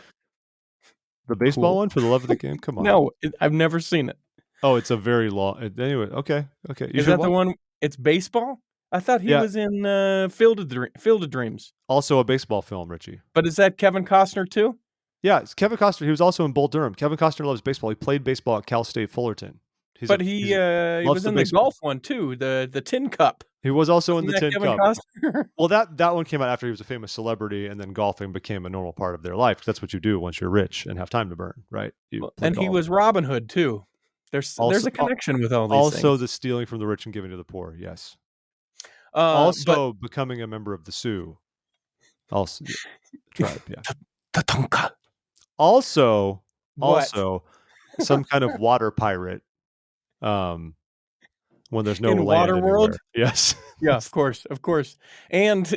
The baseball cool. one, For the Love of the Game? Come on. No, I've never seen it. Oh, it's a very long anyway, okay, you Is should that the watch. one it's baseball? I thought he Yeah, was in, Field of Dreams. also a baseball film, Richie. But is that Kevin Costner too? Yeah, it's Kevin Costner, he was also in Bull Durham. Kevin Costner loves baseball, he played baseball at Cal State Fullerton. But He's he loves was the in the baseball. golf one too, the Tin Cup. He was also in Wasn't the that Tin Kevin Cup. Costner? Well, that one came out after he was a famous celebrity, and then golfing became a normal part of their life. That's what you do once you're rich and have time to burn, right? You Well, play and he golf. was Robin Hood too. There's Also a connection with all these also things. the stealing from the rich and giving to the poor, yes. But Also becoming a member of the Sioux. Also, yeah, tribe, yeah. Tatanka. Also, What? also some kind of water pirate, um, when there's no In land Waterworld? anywhere. Yes. Yeah, of course, of course. And,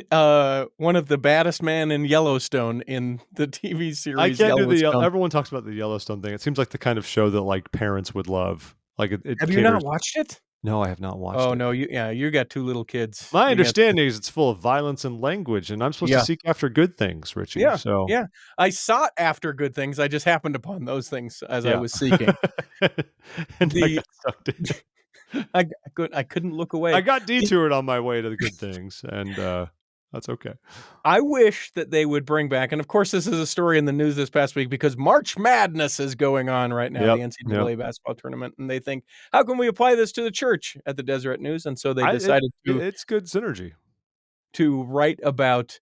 one of the baddest man in Yellowstone in the TV I series can't do the Yellowstone. everyone talks about the Yellowstone thing. It seems like the kind of show that, like, parents would love. Like, it Have you not caters. watched it? No, I have not watched Oh, it. no, you got 2 little kids. My You got understanding is it's full of violence and language, and I'm supposed to Yeah, seek after good things, Richie, yeah, so yeah. I sought after good things, I just happened upon those things as I yeah. was seeking. And I The got sucked in. I couldn't look I away. got The detoured on my way to the good things, and, that's okay. I wish that they would bring back, and of course, this is a story in the news this past week because March Madness is going on right now, the Yep, yep. NCAA basketball tournament, and they think, "How can we apply this to the church?" at the Deseret News, and so they decided It's good synergy. to write about,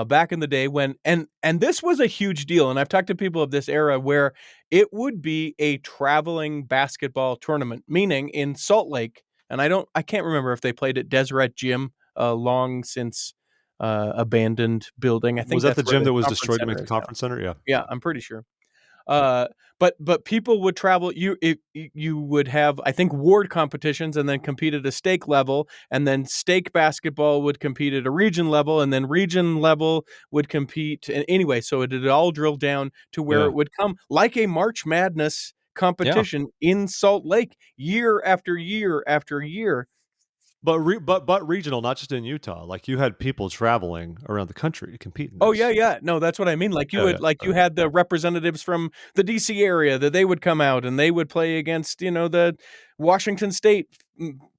back in the day when and this was a huge deal, and I've talked to people of this era where it would be a traveling basketball tournament, meaning in Salt Lake, and I can't remember if they played at Deseret Gym, long since, abandoned building. I Was think that that's the where gym the that was conference destroyed to make center the is now. conference center? Yeah. Yeah, I'm pretty sure. Uh, but people would travel. You would have, I think, ward competitions, and then compete at a stake level, and then stake basketball would compete at a region level, and then region level would compete. And anyway, so it had all drilled down to where Yeah. it would come like a March Madness Yeah. competition in Salt Lake year after year after year. But regional, not just in Utah. Like, you had people traveling around the country to compete in Oh, yeah, this. yeah. No, that's what I mean. Like, Yeah, yeah. you had the representatives from the DC area that they would come out and they would play against, the Washington State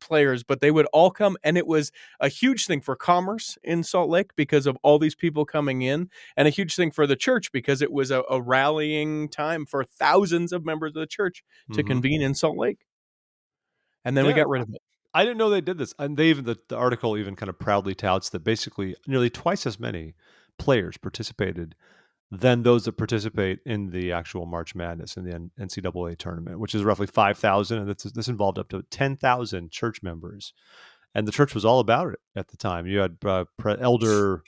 players, but they would all come, and it was a huge thing for commerce in Salt Lake because of all these people coming in, and a huge thing for the church because it was a rallying time for thousands of members of the church to Mhm. convene in Salt Lake. And then we Yeah. got rid of it. I didn't know they did this, and they even the article even kind of proudly touts that basically nearly twice as many players participated than those that participate in the actual March Madness in the NCAA tournament, which is roughly 5,000, and this involved up to 10,000 church members, and the church was all about it at the time. You had Elder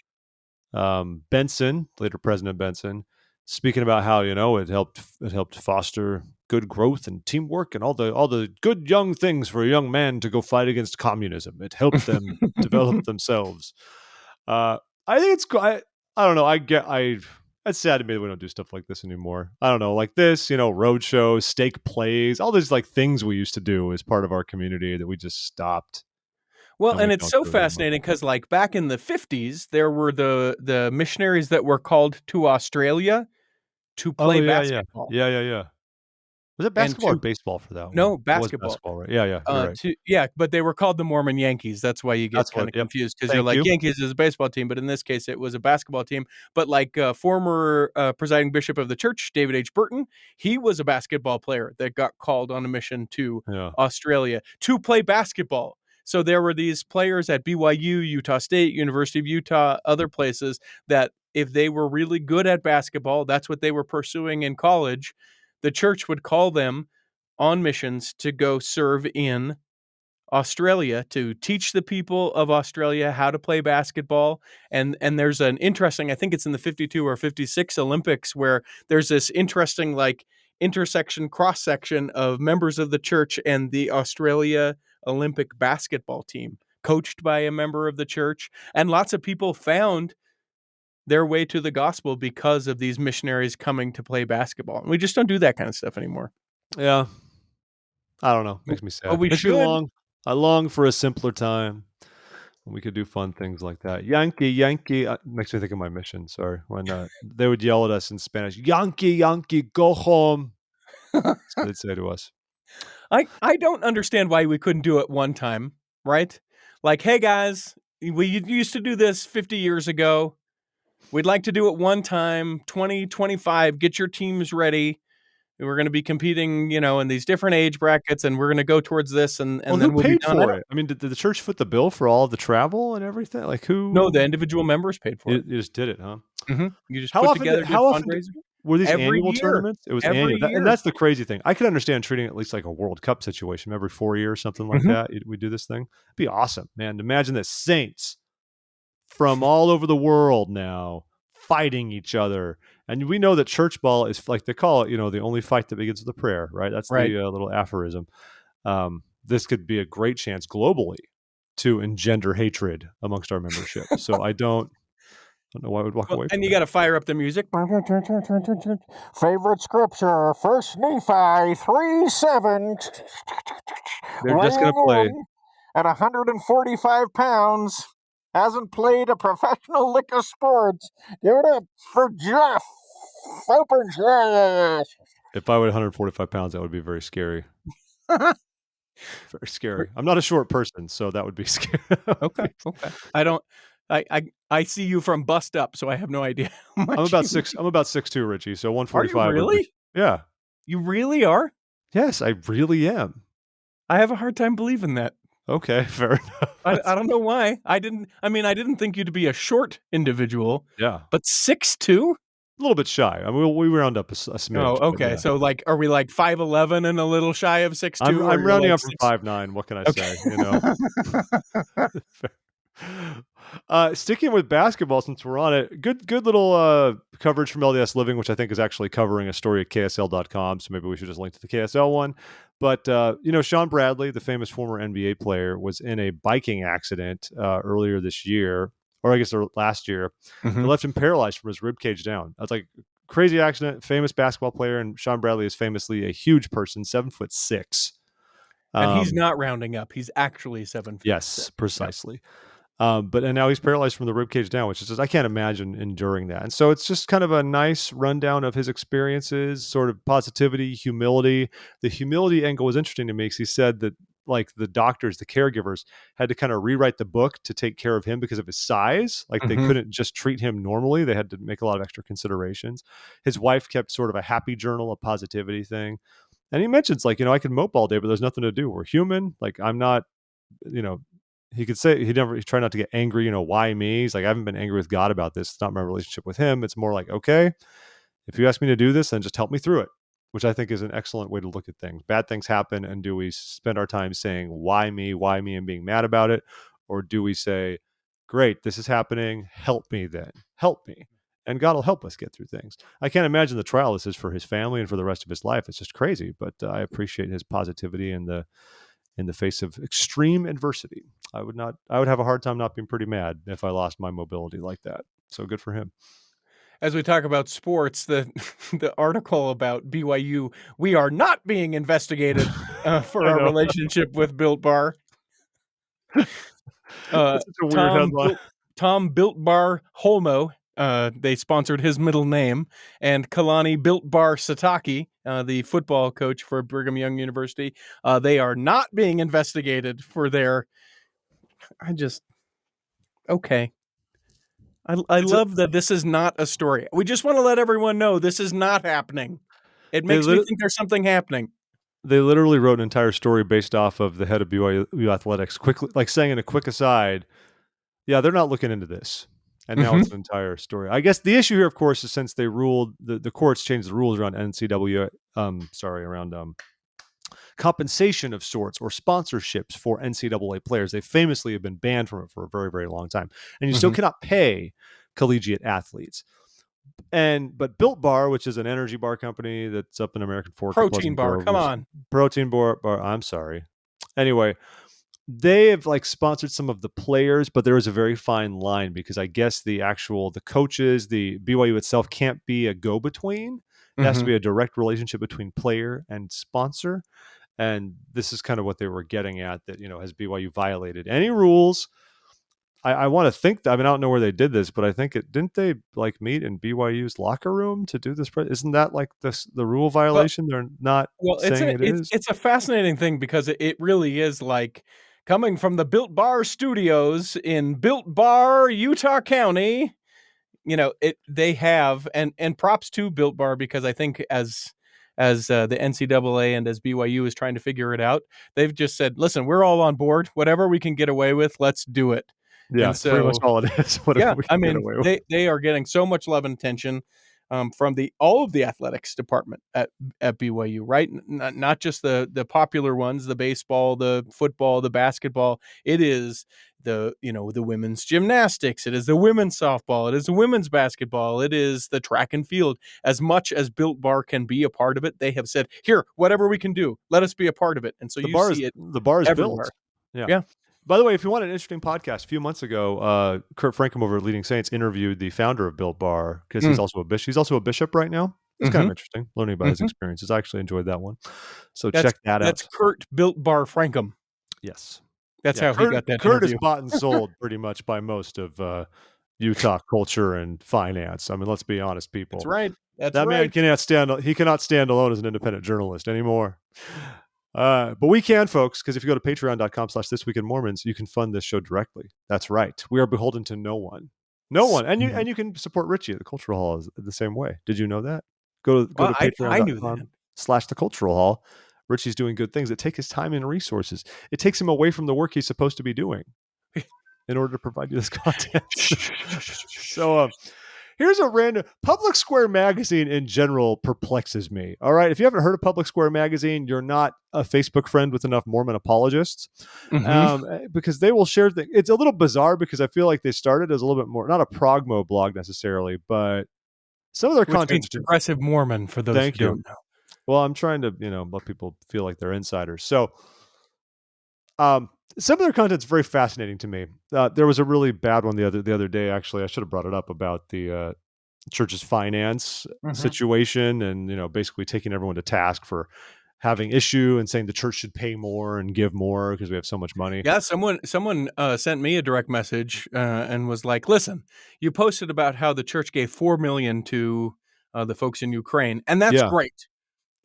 Benson, later President Benson, speaking about how it helped foster good growth and teamwork and all the good young things for a young man to go fight against communism. It helped them develop themselves. I think it's I don't know. It's sad to me that we don't do stuff like this anymore. I don't know, like this, road shows, stake plays, all these like things we used to do as part of our community that we just stopped. Well, and we and it's don't so do it very much. fascinating because, like, back in the 50s, there were the missionaries that were called to Australia to Oh, play yeah, yeah. basketball Yeah, yeah, yeah. Was it and basketball or to baseball for that one? no, It was basketball. basketball, right? Yeah, yeah, you're right. But they were called the Mormon Yankees. That's why you get That's what kinda yep. confused because 'cause you're Thank like, you. Yankees is a baseball team, but in this case, it was a basketball team. But, like, former, presiding bishop of the church, David H. Burton, he was a basketball player that got called on a mission to Yeah. Australia to play basketball. So there were these players at BYU, Utah State, University of Utah, other places that if they were really good at basketball, that's what they were pursuing in college, the church would call them on missions to go serve in Australia to teach the people of Australia how to play basketball. And there's an interesting, I think it's in the 52 or 56 Olympics where there's this interesting like intersection cross section of members of the church and the Australia Olympic basketball team coached by a member of the church, and lots of people found their way to the gospel because of these missionaries coming to play basketball. We just don't do that kind of stuff anymore. Yeah. I don't know. Makes me But sad. we Makes me should. long. I long for a simpler time when we could do fun things like that. Yankee, Yankee. Makes me think of my mission. Sorry. When they would yell at us in Spanish, Yankee, Yankee, go home. That's what they'd say to us. I don't understand why we couldn't do it one time, right? Like, hey guys, we used to do this 50 years ago. We'd like to do it one time, 2025. Get your teams ready. We're going to be competing, in these different age brackets, and we're going to go towards this, Well, and who then we'll be paid done. I for don't it? I mean, did the church foot the bill for all of the travel and everything? Like, know. The who? individual members paid for it. You just did it, huh? You just How put often? together, did How often fundraising were these every annual year, tournaments? It was every annual, and year. that's the crazy thing. I could understand treating it at least like a World Cup situation, every 4 years, something like Mhm. that. We do this thing. It'd be awesome, man. Imagine the saints from all over the world now fighting each other. And we know that church ball is like they call it, the only fight that begins with a prayer, right? That's Right. the little aphorism. This could be a great chance globally to engender hatred amongst our membership. So I don't know why I would walk Well, away and from you that. got to fire up the music. Favorite scripture, First Nephi 3:7. They're just going to Weighing play. in at 145 pounds, hasn't played a professional lick of sports. Give it up for Jeff. Open chest. If I weighed 145 pounds, that would be very scary. Very scary. I'm not a short person, so that would be scary. Okay, okay. I don't. I see you from bust up, so I have no idea how I'm much about you six. weigh. I'm about 6'2", Richie. So Are you 145 would be. really? Yeah. You really are? Yes, I really am. I have a hard time believing that. Okay, fair enough. I don't know why. I didn't think you to be a short individual, Yeah, but 6'2"? a little bit shy. I mean, we round up a smidge, Oh, but okay. yeah. So, like, are we like 5'11" and a little shy of 6'2", or I'm you're rounding like up from 6? 5'9". What can I Okay. say? Sticking with basketball, since we're on it, good little coverage from LDS Living, which I think is actually covering a story at KSL.com. So maybe we should just link to the KSL one. But Shawn Bradley, the famous former NBA player, was in a biking accident earlier this year, or I guess last year, that Mhm. left him paralyzed from his rib cage down. That's like crazy accident. Famous basketball player, and Shawn Bradley is famously a huge person, 7'6". And he's not rounding up. He's actually 7'6". Yes, Yep. precisely. And now he's paralyzed from the rib cage down, which is just, I can't imagine enduring that. And so it's just kind of a nice rundown of his experiences, sort of positivity, humility. The humility angle was interesting to me because he said that like the doctors, the caregivers had to kind of rewrite the book to take care of him because of his size. Like they Mhm. couldn't just treat him normally. They had to make a lot of extra considerations. His wife kept sort of a happy journal, a positivity thing. And he mentions like, I can mope all day, but there's nothing to do. We're human. Like I'm not, you know, he could say he tried not to get angry, why me? He's like, I haven't been angry with God about this. It's not my relationship with him. It's more like, okay, if you ask me to do this, then just help me through it, which I think is an excellent way to look at things. Bad things happen. And do we spend our time saying, why me, and being mad about it? Or do we say, great, this is happening. Help me then. Help me. And God will help us get through things. I can't imagine the trial this is for his family and for the rest of his life. It's just crazy. But I appreciate his positivity and in the face of extreme adversity. I would have a hard time not being pretty mad if I lost my mobility like that. So good for him. As we talk about sports, the the article about BYU, we are not being investigated for I our know. relationship with Built Bar. That's such a weird headline. Tom Built Bar Holmo. They sponsored his middle name, and Kalani Built Bar Sataki, the football coach for Brigham Young University. They are not being investigated for their. Okay. I love that this is not a story. We just want to let everyone know this is not happening. It makes me think there's something happening. They literally wrote an entire story based off of the head of BYU Athletics, quickly, like saying in a quick aside, yeah, they're not looking into this. And now it's an entire story. I guess the issue here, of course, is since they ruled, the courts changed the rules around NCAA, around compensation of sorts or sponsorships for NCAA players. They famously have been banned from it for a very, very long time. And you still cannot pay collegiate athletes. But Built Bar, which is an energy bar company that's up in American Fork, Protein bar, come on. Protein bar, I'm sorry. Anyway, they have like sponsored some of the players, but there is a very fine line because I guess the coaches, the BYU itself can't be a go-between. It has to be a direct relationship between player and sponsor. And this is kind of what they were getting at, that, has BYU violated any rules? I want to think that, I don't know where they did this, but I think didn't they like meet in BYU's locker room to do this? Isn't that like the rule violation? They're not saying it is. It's a fascinating thing because it really is like coming from the Built Bar studios in Built Bar, Utah County. They have, and props to Built Bar, because I think as the NCAA and as BYU is trying to figure it out, they've just said, listen, we're all on board. Whatever we can get away with, let's do it. Yeah, that's pretty much all it is. They are getting so much love and attention from all of the athletics department at BYU, right? Not just the popular ones, the baseball, the football, the basketball. It is the women's gymnastics. It is the women's softball. It is the women's basketball. It is the track and field. As much as Built Bar can be a part of it, they have said, here, whatever we can do, let us be a part of it. And so the bar is everywhere. Built. Yeah. By the way, if you want an interesting podcast, a few months ago, Kurt Frankham over at Leading Saints interviewed the founder of Built Bar, because he's also a bishop right now. It's kind of interesting learning about his experiences. I actually enjoyed that one. So check that out. That's Kurt Built Bar Frankham. Yes. That's how he got that Kurt interview. is bought and sold pretty much by most of Utah culture and finance. Let's be honest, people. That's right. That man cannot stand alone as an independent journalist anymore. But we can, folks, because if you go to patreon.com/thisweekinmormons, you can fund this show directly. That's right. We are beholden to no one. And you can support Richie at the Cultural Hall the same way. Did you know that? Go to patreon.com/the Cultural Hall. Richie's doing good things that take his time and resources. It takes him away from the work he's supposed to be doing in order to provide you this content. So, here's a random Public Square Magazine in general perplexes me. All right. If you haven't heard of Public Square Magazine, you're not a Facebook friend with enough Mormon apologists, because they will share things. It's a little bizarre because I feel like they started as a little bit more, not a progmo blog necessarily, but some of their content. Progressive Mormon, for those who don't know. Well, I'm trying to, let people feel like they're insiders. So, some of their content's very fascinating to me. There was a really bad one the other day. Actually, I should have brought it up about the church's finance situation, and basically taking everyone to task for having issue and saying the church should pay more and give more because we have so much money. Yeah, someone sent me a direct message and was like, "Listen, you posted about how the church gave $4 million to the folks in Ukraine, and that's great.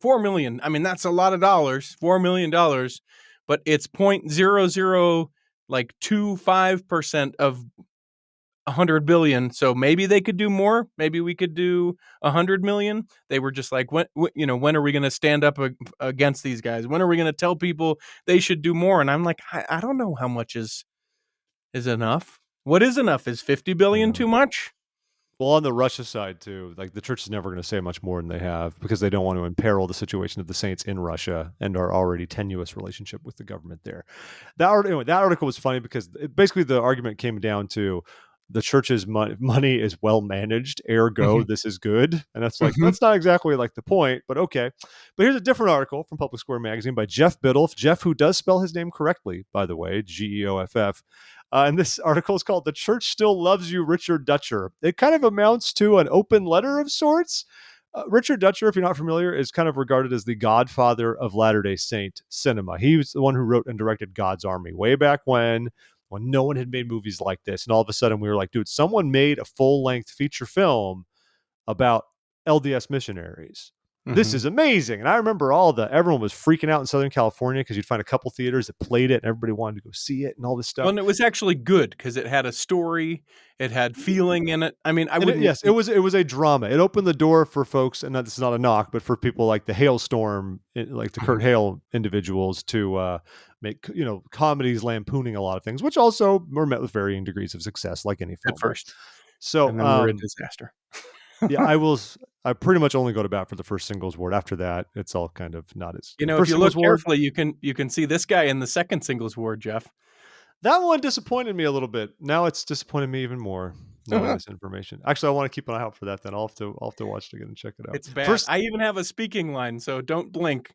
$4 million. That's a lot of dollars. $4 million." But it's 0.0025% of 100 billion. So maybe they could do more. Maybe we could do 100 million. They were just like, when are we going to stand up against these guys? When are we going to tell people they should do more? And I'm like, I don't know how much is enough. What is enough? Is 50 billion too much? Well, on the Russia side, too, like the church is never going to say much more than they have because they don't want to imperil the situation of the saints in Russia and our already tenuous relationship with the government there. That article was funny because basically the argument came down to the church's money is well managed, ergo this is good. And that's like, that's not exactly like the point, but okay. But here's a different article from Public Square Magazine by Jeff Biddulph. Jeff, who does spell his name correctly, by the way, Geoff. And this article is called "The Church Still Loves You, Richard Dutcher." It kind of amounts to an open letter of sorts. Richard Dutcher, if you're not familiar, is kind of regarded as the godfather of Latter-day Saint cinema. He was the one who wrote and directed God's Army way back when. when no one had made movies like this. And all of a sudden we were like, dude, someone made a full-length feature film about LDS missionaries. This is amazing. And I remember everyone was freaking out in Southern California because you'd find a couple theaters that played it and everybody wanted to go see it and all this stuff. Well, and it was actually good because it had a story, it had feeling in it. I mean, it was a drama. It opened the door for folks, and this is not a knock, but for people like the Hailstorm, like the Kurt Hale individuals, to make comedies lampooning a lot of things, which also were met with varying degrees of success, like any film. At first, so and then we're a disaster. Yeah, I pretty much only go to bat for the first Singles Award. After that, it's all kind of not as if you look carefully, you can see this guy in the second Singles Award, Jeff. That one disappointed me a little bit. Now it's disappointed me even more, knowing this information. Actually, I want to keep an eye out for that. Then I'll have to watch it again and check it out. It's bad. I even have a speaking line, so don't blink.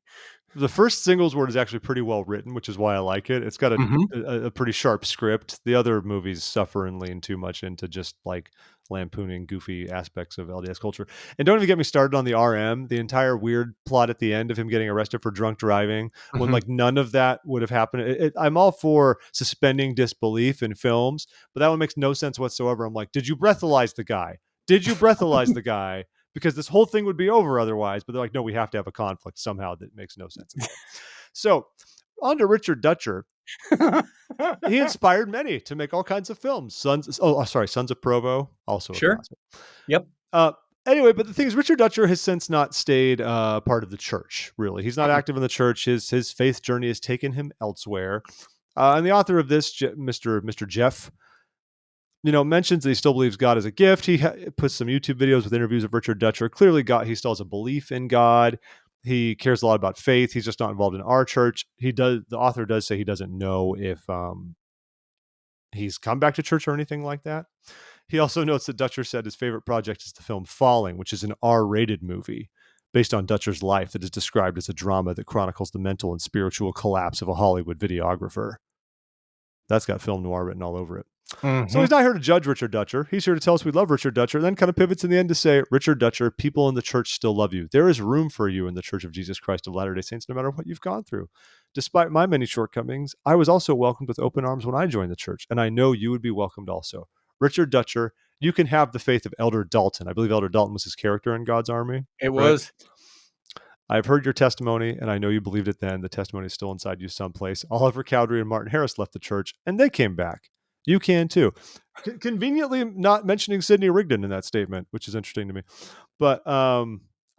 The first Singles Award is actually pretty well written, which is why I like it. It's got a pretty sharp script. The other movies suffer and lean too much into just like lampooning goofy aspects of LDS culture. And don't even get me started on the RM, the entire weird plot at the end of him getting arrested for drunk driving, when like none of that would have happened. I'm all for suspending disbelief in films, but that one makes no sense whatsoever. I'm like, did you breathalyze the guy? Did you breathalyze the guy? Because this whole thing would be over otherwise. But they're like, no, we have to have a conflict somehow that makes no sense at all. So on to Richard Dutcher. He inspired many to make all kinds of films. Sons of Provo, also sure. Yep. Anyway, but the thing is, Richard Dutcher has since not stayed part of the church, really. He's not active in the church. His faith journey has taken him elsewhere. And the author of this, Mr. Jeff, mentions that he still believes God is a gift. He puts some YouTube videos with interviews of Richard Dutcher. Clearly, he still has a belief in God. He cares a lot about faith. He's just not involved in our church. The author does say he doesn't know if he's come back to church or anything like that. He also notes that Dutcher said his favorite project is the film Falling, which is an R-rated movie based on Dutcher's life that is described as a drama that chronicles the mental and spiritual collapse of a Hollywood videographer. That's got film noir written all over it. So he's not here to judge Richard Dutcher. He's here to tell us we love Richard Dutcher, and then kind of pivots in the end to say, Richard Dutcher, people in the church still love you. There is room for you in the Church of Jesus Christ of Latter-day Saints, no matter what you've gone through. Despite my many shortcomings, I was also welcomed with open arms when I joined the church, and I know you would be welcomed also. Richard Dutcher, you can have the faith of Elder Dalton. I believe Elder Dalton was his character in God's Army. It was. I've heard your testimony, and I know you believed it then. The testimony is still inside you someplace. Oliver Cowdery and Martin Harris left the church, and they came back. You can too. Conveniently not mentioning Sidney Rigdon in that statement, which is interesting to me. But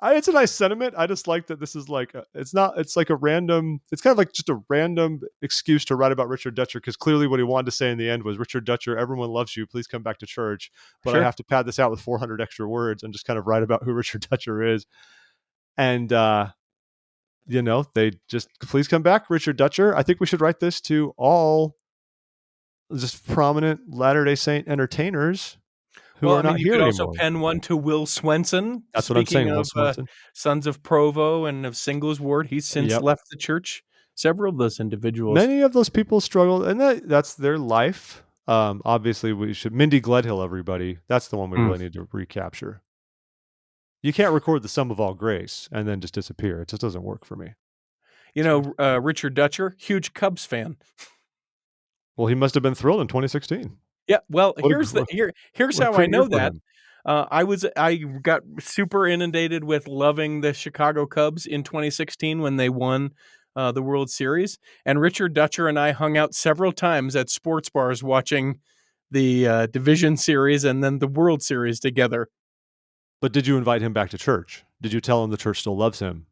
it's a nice sentiment. I just like that this is like, it's kind of like just a random excuse to write about Richard Dutcher, because clearly what he wanted to say in the end was, Richard Dutcher, everyone loves you. Please come back to church. But sure. I have to pad this out with 400 extra words and just kind of write about who Richard Dutcher is. And, they just, please come back, Richard Dutcher. I think we should write this to all just prominent Latter-day Saint entertainers who are not here anymore. You could also pen one to Will Swenson. That's what I'm saying, Will Swenson. Sons of Provo and of Singles Ward. He's since left the church. Several of those individuals. Many of those people struggled, and that's their life. Obviously, we should. Mindy Gledhill, everybody. That's the one we really need to recapture. You can't record the sum of all grace and then just disappear. It just doesn't work for me. Richard Dutcher, huge Cubs fan. Well, he must have been thrilled in 2016. Yeah. Well, here's how I know that. I got super inundated with loving the Chicago Cubs in 2016 when they won the World Series, and Richard Dutcher and I hung out several times at sports bars watching the Division Series and then the World Series together. But did you invite him back to church? Did you tell him the church still loves him?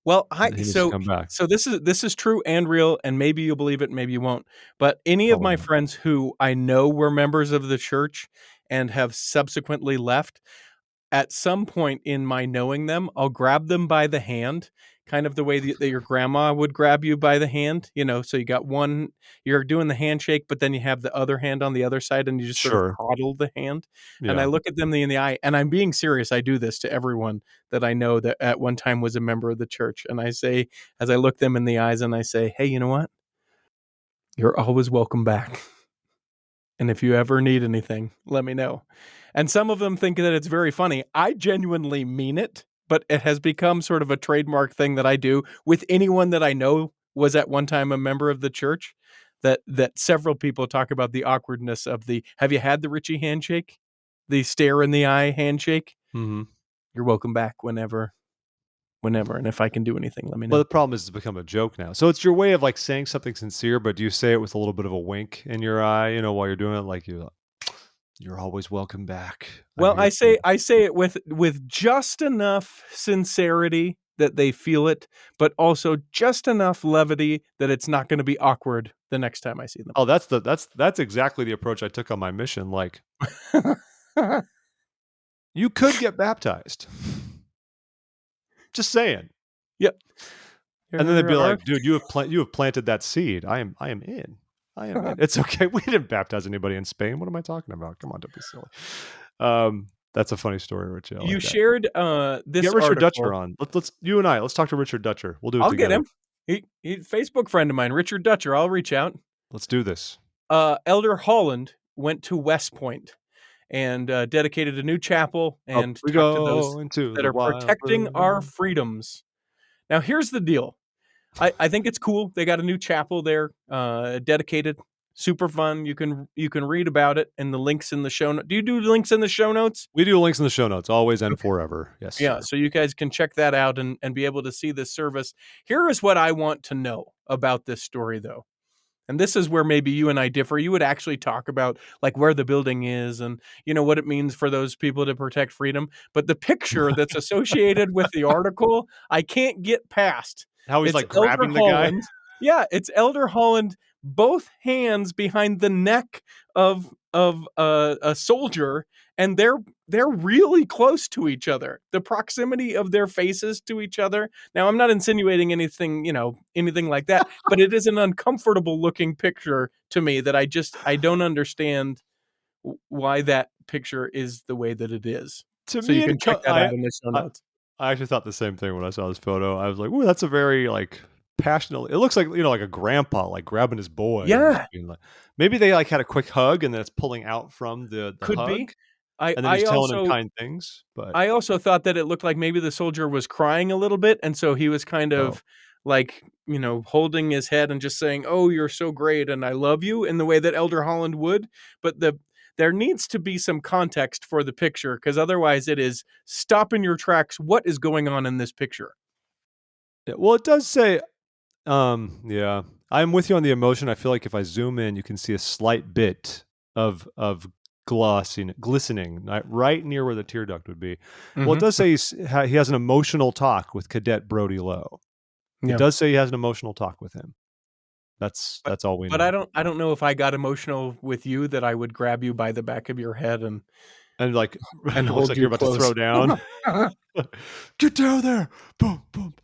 Well, so this is true and real, and maybe you'll believe it, maybe you won't. But any of my friends who I know were members of the church and have subsequently left, at some point in my knowing them, I'll grab them by the hand, kind of the way that your grandma would grab you by the hand. So you got one, you're doing the handshake, but then you have the other hand on the other side, and you just sort of coddle the hand. Yeah. And I look at them in the eye, and I'm being serious. I do this to everyone that I know that at one time was a member of the church. And I say, as I look them in the eyes, and I say, hey, you know what? You're always welcome back. And if you ever need anything, let me know. And some of them think that it's very funny. I genuinely mean it, but it has become sort of a trademark thing that I do with anyone that I know was at one time a member of the church. that several people talk about the awkwardness of the, have you had the Richie handshake? The stare in the eye handshake? Mm-hmm. You're welcome back whenever. And if I can do anything, let me know. Well, the problem is it's become a joke now. So it's your way of like saying something sincere, but do you say it with a little bit of a wink in your eye, while you're doing it? Like you're always welcome back. Well, I say it with just enough sincerity that they feel it, but also just enough levity that it's not going to be awkward the next time I see them. Oh, that's exactly the approach I took on my mission. Like, you could get baptized. Just saying. Yep. And then they'd be like, "Dude, you have planted that seed. I am in. It's okay. We didn't baptize anybody in Spain. What am I talking about? Come on, don't be silly." That's a funny story, Richie. You like shared this. Get Richard article. Dutcher on. Let's talk to Richard Dutcher. We'll do it together. I'll get him. He's a Facebook friend of mine, Richard Dutcher. I'll reach out. Let's do this. Elder Holland went to West Point and dedicated a new chapel and talked to those that are protecting our freedoms. Now, here's the deal. I think it's cool. They got a new chapel there, dedicated. Super fun. You can read about it and the links in the show notes. Do you do links in the show notes? We do links in the show notes, always and forever. Yes. Yeah, so you guys can check that out and be able to see this service. Here is what I want to know about this story, though. And this is where maybe you and I differ. You would actually talk about like where the building is and what it means for those people to protect freedom. But the picture that's associated with the article, I can't get past. How he's like grabbing the guy. Yeah, it's Elder Holland, both hands behind the neck of a soldier, and they're really close to each other. The proximity of their faces to each other. Now, I'm not insinuating anything like that, but it is an uncomfortable looking picture to me that I don't understand why that picture is the way that it is. So you can check that out in the show notes. I actually thought the same thing when I saw this photo. I was like, "Ooh, that's a very like passionate." It looks like like a grandpa like grabbing his boy. Yeah. Maybe they like had a quick hug and then it's pulling out from the Could hug. Be. And then he's telling him kind things. But I also thought that it looked like maybe the soldier was crying a little bit, and so he was kind of like holding his head and just saying, "Oh, you're so great, and I love you," in the way that Elder Holland would. But there needs to be some context for the picture, because otherwise it is stop in your tracks. What is going on in this picture? Yeah, well, it does say, yeah, I'm with you on the emotion. I feel like if I zoom in, you can see a slight bit of glistening right near where the tear duct would be. Mm-hmm. Well, it does say he has an emotional talk with Cadet Brody Lowe. It does say he has an emotional talk with him. That's all we know. But I don't know if I got emotional with you that I would grab you by the back of your head and like and hold like you you're about close. to throw down. Get down there! Boom, boom.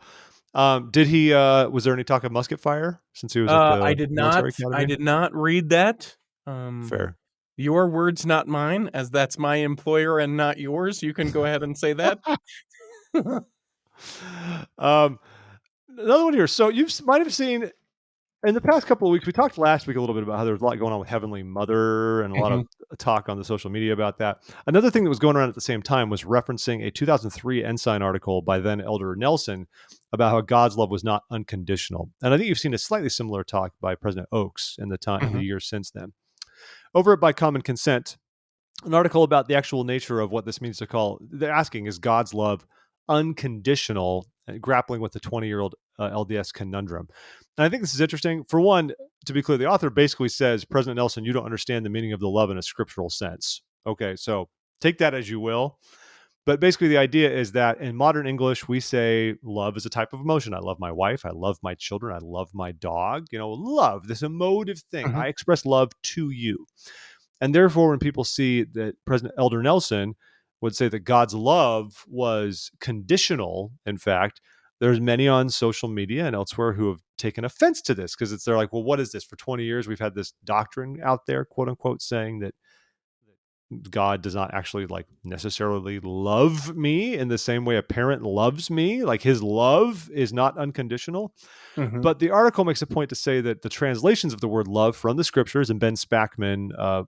Did he? Was there any talk of musket fire since he was at the military academy? I did not read that. Fair. Your words, not mine, as that's my employer and not yours. You can go ahead and say that. Another one here. So you might have seen in the past couple of weeks, we talked last week a little bit about how there's a lot going on with Heavenly Mother and a lot of talk on the social media about that. Another thing that was going around at the same time was referencing a 2003 Ensign article by then Elder Nelson about how God's love was not unconditional. And I think you've seen a slightly similar talk by President Oaks in the years since then. Over at By Common Consent, an article about the actual nature of what this means to call, they're asking, is God's love unconditional, grappling with the 20-year-old LDS conundrum. And I think this is interesting. For one, to be clear, the author basically says, President Nelson, you don't understand the meaning of the love in a scriptural sense. Okay, so take that as you will. But basically the idea is that in modern English, we say love is a type of emotion. I love my wife. I love my children. I love my dog. Love, this emotive thing. I express love to you. And therefore, when people see that President Elder Nelson would say that God's love was conditional, in fact, there's many on social media and elsewhere who have taken offense to this because they're like, well, what is this? For 20 years, we've had this doctrine out there, quote unquote, saying that God does not actually necessarily love me in the same way a parent loves me. Like his love is not unconditional. But the article makes a point to say that the translations of the word love from the scriptures, and Ben Spackman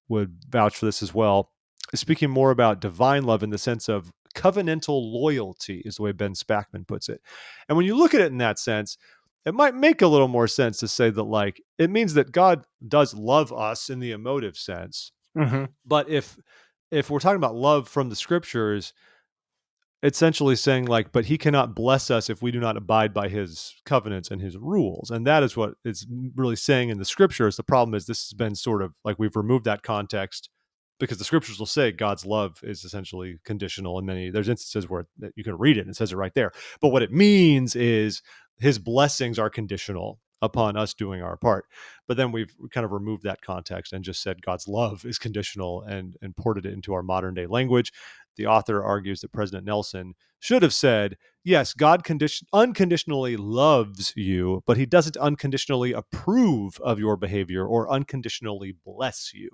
would vouch for this as well, is speaking more about divine love in the sense of covenantal loyalty is the way Ben Spackman puts it. And when you look at it in that sense, it might make a little more sense to say that, like, it means that God does love us in the emotive sense. Mm-hmm. But if we're talking about love from the scriptures, essentially saying, like, but he cannot bless us if we do not abide by his covenants and his rules. And that is what it's really saying in the scriptures. The problem is this has been sort of like we've removed that context because the scriptures will say God's love is essentially conditional. And there's instances where you can read it and it says it right there. But what it means is his blessings are conditional upon us doing our part. But then we've kind of removed that context and just said God's love is conditional and imported it into our modern day language. The author argues that President Nelson should have said, yes, God unconditionally loves you, but he doesn't unconditionally approve of your behavior or unconditionally bless you.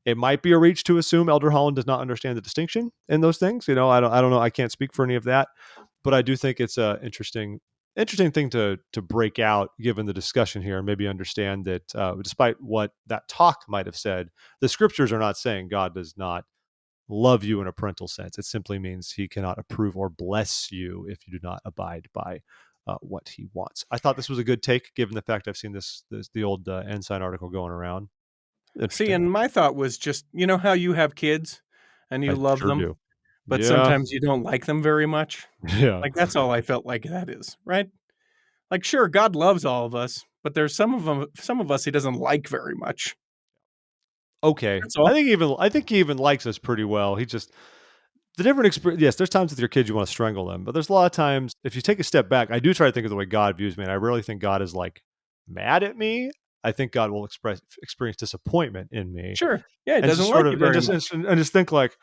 It might be a reach to assume Elder Holland does not understand the distinction in those things. I don't know. I can't speak for any of that, but I do think it's a interesting thing to break out given the discussion here, and maybe understand that despite what that talk might have said, the scriptures are not saying God does not love you in a parental sense. It simply means he cannot approve or bless you if you do not abide by what he wants. I thought this was a good take, given the fact I've seen the old Ensign article going around. See, and my thought was just, how you have kids and you I love sure them, do. but Yeah. sometimes you don't like them very much. Yeah. Like, that's all I felt like that is, right? Like, sure, God loves all of us, but there's some of us he doesn't like very much. Okay. That's all. I think he even likes us pretty well. He just the different experience. Yes, there's times with your kids you want to strangle them, but there's a lot of times if you take a step back, I do try to think of the way God views me, and I really think God is like mad at me. I think God will experience disappointment in me, Sure. Yeah, he and doesn't just sort like you of very much. and just think like,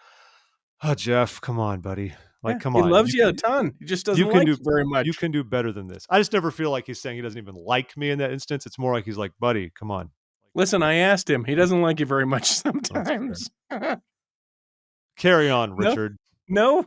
oh Jeff, come on, buddy, like Yeah, come he on, loves you a ton. He just you doesn't can like do you very you much. can do better than this. I just never feel like he's saying he doesn't even like me in that instance. It's more like he's like, buddy, come on. Listen, I asked him. He doesn't like you very much That's fair. sometimes. Carry on, No, Richard. no.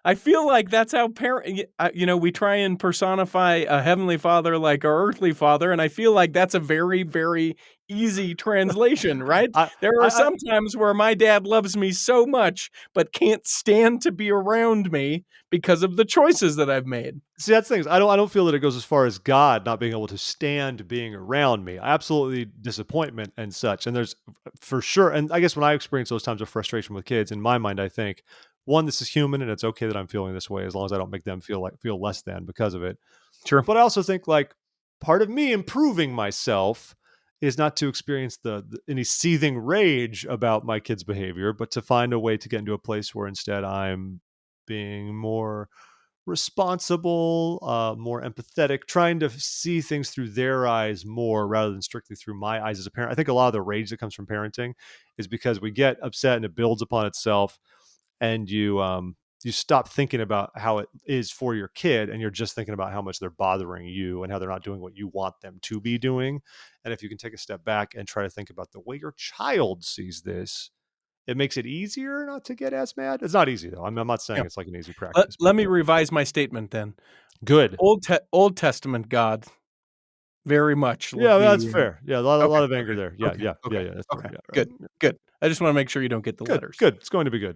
I feel like that's how we try and personify a heavenly father like our earthly father, and I feel like that's a very, very easy translation, right? I, There are I, some times where my dad loves me so much, but can't stand to be around me because of the choices that I've made. See, that's things. I don't feel that it goes as far as God not being able to stand being around me. Absolutely disappointment and such. And there's for sure. And I guess when I experience those times of frustration with kids, in my mind, I think one, this is human, and it's okay that I'm feeling this way as long as I don't make them feel less than because of it. Sure. But I also think like part of me improving myself is not to experience any seething rage about my kids' behavior, but to find a way to get into a place where instead I'm being more responsible, more empathetic, trying to see things through their eyes more rather than strictly through my eyes as a parent. I think a lot of the rage that comes from parenting is because we get upset and it builds upon itself, and you stop thinking about how it is for your kid, and you're just thinking about how much they're bothering you and how they're not doing what you want them to be doing. And if you can take a step back and try to think about the way your child sees this, it makes it easier not to get as mad. It's not easy though. I'm not saying Yeah. it's like an easy Let, practice, let but me revise my statement then. good. Old Testament God, very much Yeah, that's the fair. Yeah, a okay, lot of anger okay, there. Yeah, okay, yeah, yeah, okay, yeah. That's fair. okay. Yeah, right. Good, good. I just want to make sure you don't get the Good, letters. good. It's going to be good.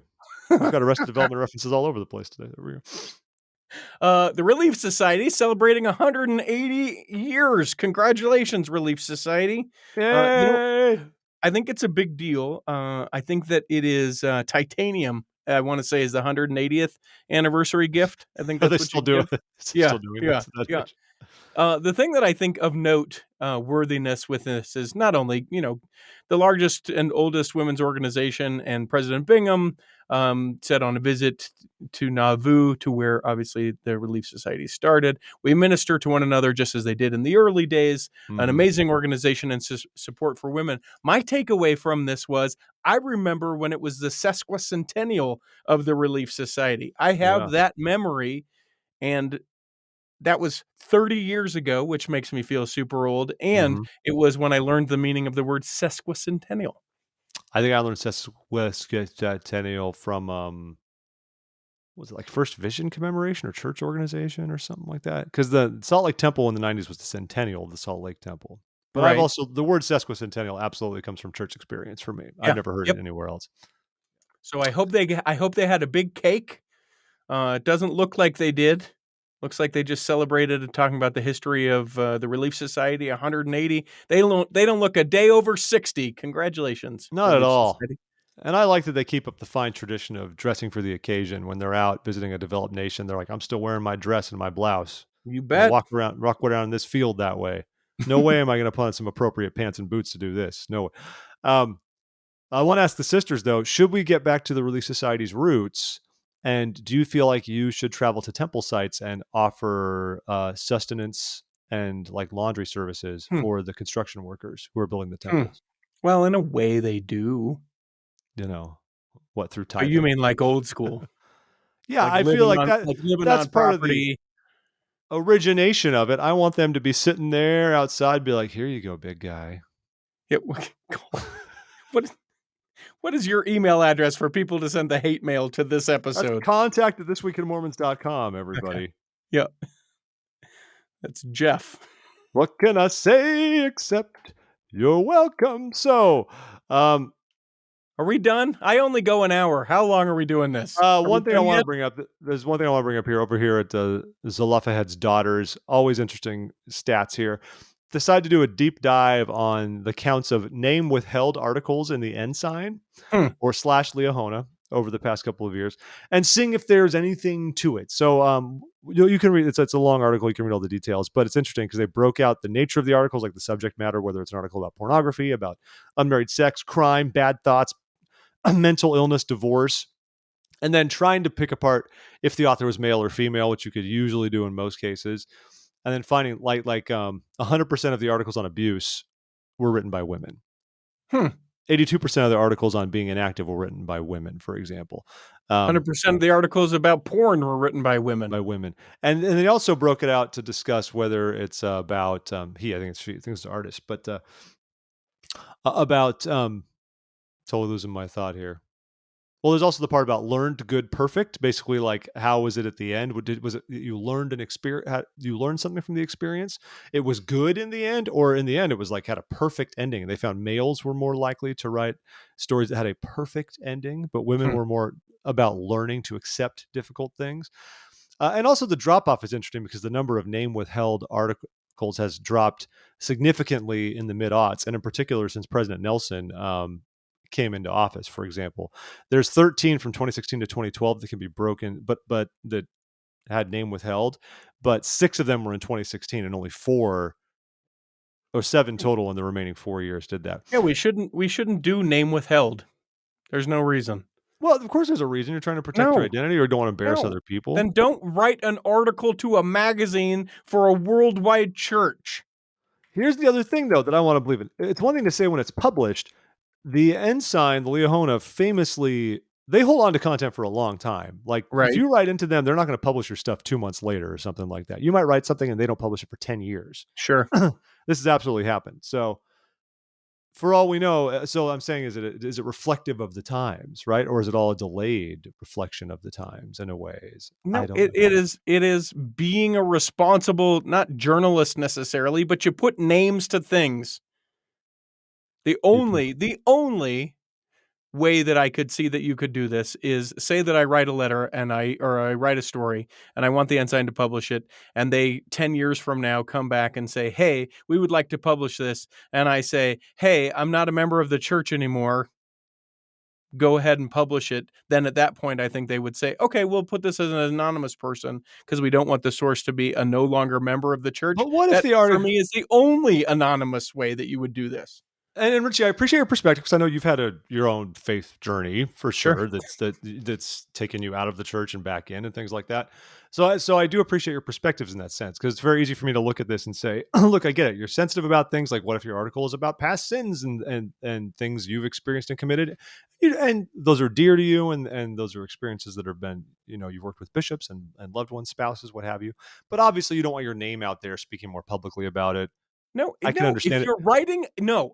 We've got Arrested Development references all over the place today. There we go. The Relief Society celebrating 180 years. Congratulations, Relief Society. Yay! I think it's a big deal. I think that it is titanium. I want to say is the 180th anniversary gift. I think Are they that's what still you doing give. it? Yeah, Still doing yeah, this? That yeah. age? The thing that I think of note worthiness with this is not only, the largest and oldest women's organization, and President Bingham said on a visit to Nauvoo, to where obviously the Relief Society started, we minister to one another just as they did in the early days, an Mhm. amazing organization and support for women. My takeaway from this was I remember when it was the sesquicentennial of the Relief Society. I Yeah. have that memory, and that was 30 years ago, which makes me feel super old, and Mhm. it was when I learned the meaning of the word sesquicentennial. I think I learned sesquicentennial from was it like First Vision commemoration or church organization or something like that? Because the Salt Lake Temple in the 90s was the centennial of the Salt Lake Temple. But I've Right. also the word sesquicentennial absolutely comes from church experience for me. I've Yeah. never heard it Yep. anywhere else. So I hope they had a big cake. It doesn't look like they did. Looks like they just celebrated talking about the history of the Relief Society, 180. They don't look a day over 60. Congratulations, Not at Relief all. Society. And I like that they keep up the fine tradition of dressing for the occasion when they're out visiting a developed nation. They're like, I'm still wearing my dress and my blouse. You I'm gonna bet. walk around in this field that way. No way am I going to put on some appropriate pants and boots to do this. No way. Um, I want to ask the sisters though, should we get back to the Relief Society's roots? And do you feel like you should travel to temple sites and offer sustenance and like laundry services for the construction workers who are building the temples? Well, in a way they do. You know, what, through But you tithing? mean like old school? Yeah, Like I feel like living that's on part of the property. origination of it. I want them to be sitting there outside, be like, "Here you go, big guy." Yeah, what is your email address for people to send the hate mail to this That's episode? contact@thisweekinmormons.com, everybody. Okay. Yeah. That's Jeff. What can I say except you're welcome? So, are we done? I only go an hour. How long are we doing this? one thing I want to bring up, there's one thing I want to bring up here over here at Zalafahed's Daughters. Always interesting stats here. Decided to do a deep dive on the counts of name withheld articles in the Ensign or / Liahona over the past couple of years, and seeing if there's anything to it. So you can read, it's a long article, you can read all the details, but it's interesting because they broke out the nature of the articles, like the subject matter, whether it's an article about pornography, about unmarried sex, crime, bad thoughts, mental illness, divorce, and then trying to pick apart if the author was male or female, which you could usually do in most cases, and then finding 100% of the articles on abuse were written by women. 82% of the articles on being inactive were written by women, for example. 100% of the articles about porn were written by women. And they also broke it out to discuss whether it's about I think it's the artist, but about totally losing my thought here. Well, there's also the part about learned, good, perfect. Basically, like, how was it at the end? Was it you learned an experience? You learned something from the experience? It was good in the end, or in the end, it was like had a perfect ending. And they found males were more likely to write stories that had a perfect ending, but women were more about learning to accept difficult things. And also, the drop off is interesting because the number of name withheld articles has dropped significantly in the mid-aughts, and in particular since President Nelson came into office. For example, there's 13 from 2016 to 2012 that can be broken, but that had name withheld, but 6 of them were in 2016, and only 7 total in the remaining 4 years did that. Yeah, we shouldn't do name withheld. There's no reason. Well, of course there's a reason. You're trying to protect your identity or don't want to embarrass other people. Then don't write an article to a magazine for a worldwide church. Here's the other thing, though, that I want to believe in. It's one thing to say when it's published. The Ensign, the Liahona, famously, they hold on to content for a long time. Like, if you write into them, they're not going to publish your stuff 2 months later or something like that. You might write something and they don't publish it for 10 years. Sure. This has absolutely happened. So, for all we know, so I'm saying, is it reflective of the times, right? Or is it all a delayed reflection of the times in a way? No, it is being a responsible, not journalist necessarily, but you put names to things. The only way that I could see that you could do this is, say that I write a letter and I write a story and I want the Ensign to publish it, and they 10 years from now come back and say, "Hey, we would like to publish this." And I say, "Hey, I'm not a member of the church anymore. Go ahead and publish it." Then at that point, I think they would say, "Okay, we'll put this as an anonymous person because we don't want the source to be a no longer member of the church." But what if that, for me, is the only anonymous way that you would do this? And Richie, I appreciate your perspective because I know you've had your own faith journey for sure. That's taken you out of the church and back in and things like that. So I do appreciate your perspectives in that sense, because it's very easy for me to look at this and say, look, I get it. You're sensitive about things like, what if your article is about past sins and things you've experienced and committed, and those are dear to you, and those are experiences that have been, you've worked with bishops and loved ones, spouses, what have you. But obviously, you don't want your name out there speaking more publicly about it. No, I can understand. If you're writing,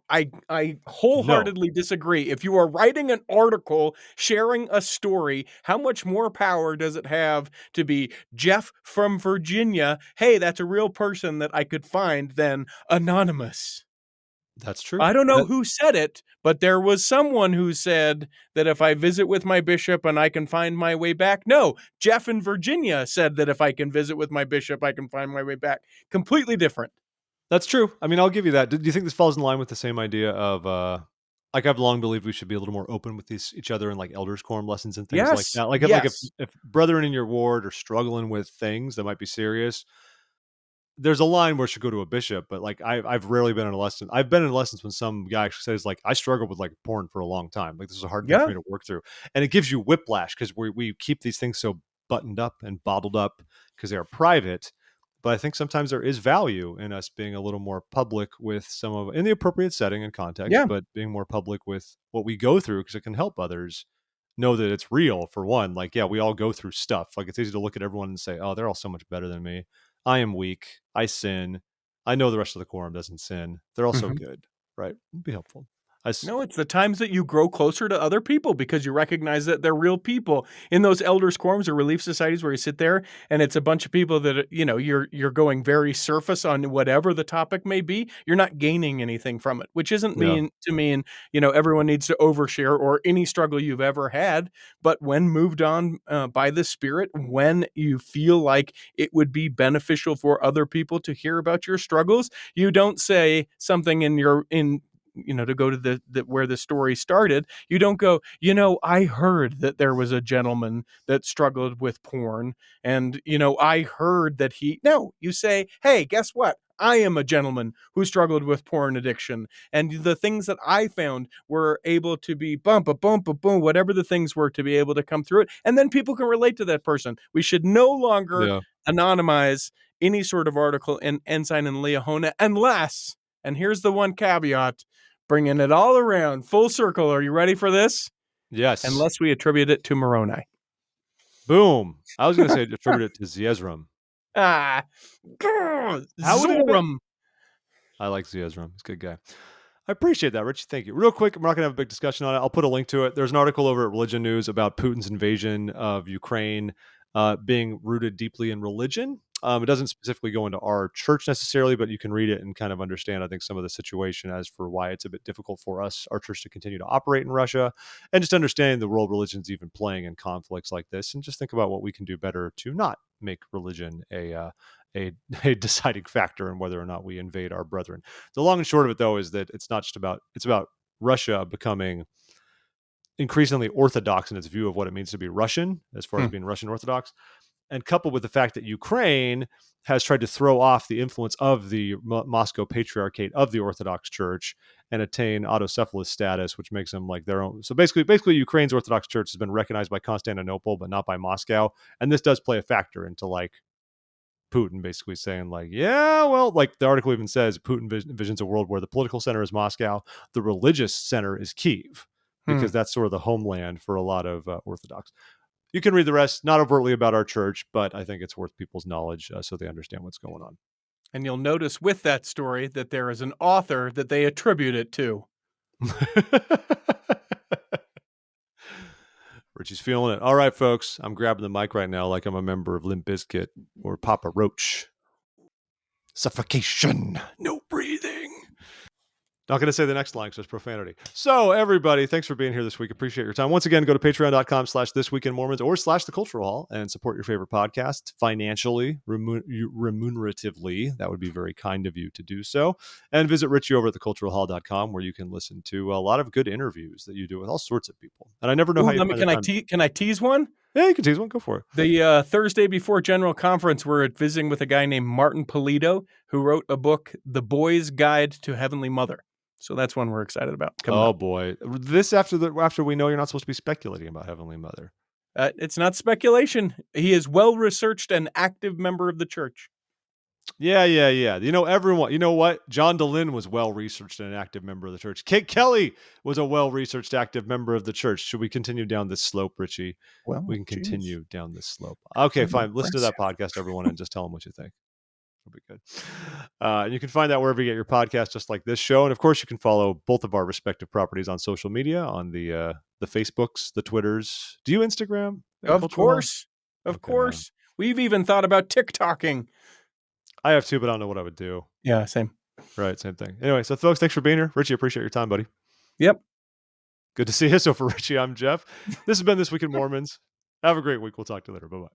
I wholeheartedly disagree. If you are writing an article, sharing a story, how much more power does it have to be Jeff from Virginia? Hey, that's a real person that I could find, than anonymous. That's true. I don't know who said it, but there was someone who said that if I visit with my bishop and I can find my way back. No, Jeff in Virginia said that if I can visit with my bishop, I can find my way back. Completely different. That's true. I mean, I'll give you that. Do you think this falls in line with the same idea of, like, I've long believed we should be a little more open with each other in like elders quorum lessons and things like Yes. that. Like, Yes. if brethren in your ward are struggling with things that might be serious, there's a line where it should go to a bishop, but like I've rarely been in a lesson. I've been in lessons when some guy actually says like I struggled with like porn for a long time. Like this is a hard thing for Yeah. me to work through, and it gives you whiplash because we keep these things so buttoned up and bottled up because they are private. But I think sometimes there is value in us being a little more public with some of in the appropriate setting and context, Yeah. but being more public with what we go through because it can help others know that it's real. For one, like yeah, we all go through stuff. Like it's easy to look at everyone and say, oh, they're all so much better than me. I am weak. I sin. I know the rest of the quorum doesn't sin. They're also good, right? It'd be helpful. No, it's the times that you grow closer to other people because you recognize that they're real people. In those elders quorums or relief societies where you sit there and it's a bunch of people that you're going very surface on whatever the topic may be, you're not gaining anything from it, which isn't mean everyone needs to overshare or any struggle you've ever had. But when moved on by the Spirit, when you feel like it would be beneficial for other people to hear about your struggles, you don't say something to go to the where the story started. You don't go, I heard that there was a gentleman that struggled with porn and I heard that you say, hey, guess what? I am a gentleman who struggled with porn addiction, and the things that I found were able to be boom, whatever the things were to be able to come through it, and then people can relate to that person. We should no longer anonymize any sort of article in Ensign and Liahona unless, and here's the one caveat, bringing it all around, full circle. Are you ready for this? Yes. Unless we attribute it to Moroni. Boom. I was going to say attribute it to Ziezram. Zoram. I like Ziezram. He's a good guy. I appreciate that, Rich. Thank you. Real quick, we're not going to have a big discussion on it. I'll put a link to it. There's an article over at Religion News about Putin's invasion of Ukraine being rooted deeply in religion. It doesn't specifically go into our church necessarily, but you can read it and kind of understand, I think, some of the situation as for why it's a bit difficult for us, our church, to continue to operate in Russia, and just understanding the role religion's even playing in conflicts like this, and just think about what we can do better to not make religion a deciding factor in whether or not we invade our brethren. The long and short of it, though, is that it's about Russia becoming increasingly orthodox in its view of what it means to be Russian, as far as being Russian Orthodox, and coupled with the fact that Ukraine has tried to throw off the influence of the Moscow Patriarchate of the Orthodox Church and attain autocephalous status, which makes them like their own. So basically, Ukraine's Orthodox Church has been recognized by Constantinople, but not by Moscow, and this does play a factor into like Putin basically saying like, yeah, well, like the article even says Putin envisions a world where the political center is Moscow, the religious center is Kyiv, because that's sort of the homeland for a lot of Orthodox. You can read the rest, not overtly about our church, but I think it's worth people's knowledge so they understand what's going on. And you'll notice with that story that there is an author that they attribute it to. Richie's feeling it. All right, folks, I'm grabbing the mic right now like I'm a member of Limp Bizkit or Papa Roach. Suffocation, no breathing. Not going to say the next line because it's profanity. So, everybody, thanks for being here this week. Appreciate your time. Once again, go to patreon.com/thisweekinmormons or /the Cultural Hall and support your favorite podcast financially, remuneratively. That would be very kind of you to do so. And visit Richie over at theculturalhall.com where you can listen to a lot of good interviews that you do with all sorts of people. And I never know how you find Can I tease one? Yeah, you can tease one. Go for it. The Thursday before General Conference, we're visiting with a guy named Martin Polito, who wrote a book, The Boy's Guide to Heavenly Mother. So that's one we're excited about. Boy. This after we know you're not supposed to be speculating about Heavenly Mother. It's not speculation. He is well-researched and active member of the church. Yeah. You know what? John DeLynn was well-researched and an active member of the church. Kate Kelly was a well-researched, active member of the church. Should we continue down this slope, Richie? Well, we can continue down this slope. Okay, fine. Listen to that podcast, everyone, and just tell them what you think. It'll be good. You can find that wherever you get your podcast, just like this show. And of course, you can follow both of our respective properties on social media, on the Facebooks, the Twitters. Do you Instagram? Of course. We've even thought about TikToking. I have too, but I don't know what I would do. Yeah, same. Right, same thing. Anyway, so folks, thanks for being here. Richie, appreciate your time, buddy. Yep. Good to see you. So for Richie, I'm Jeff. This has been This Week in Mormons. Have a great week. We'll talk to you later. Bye-bye.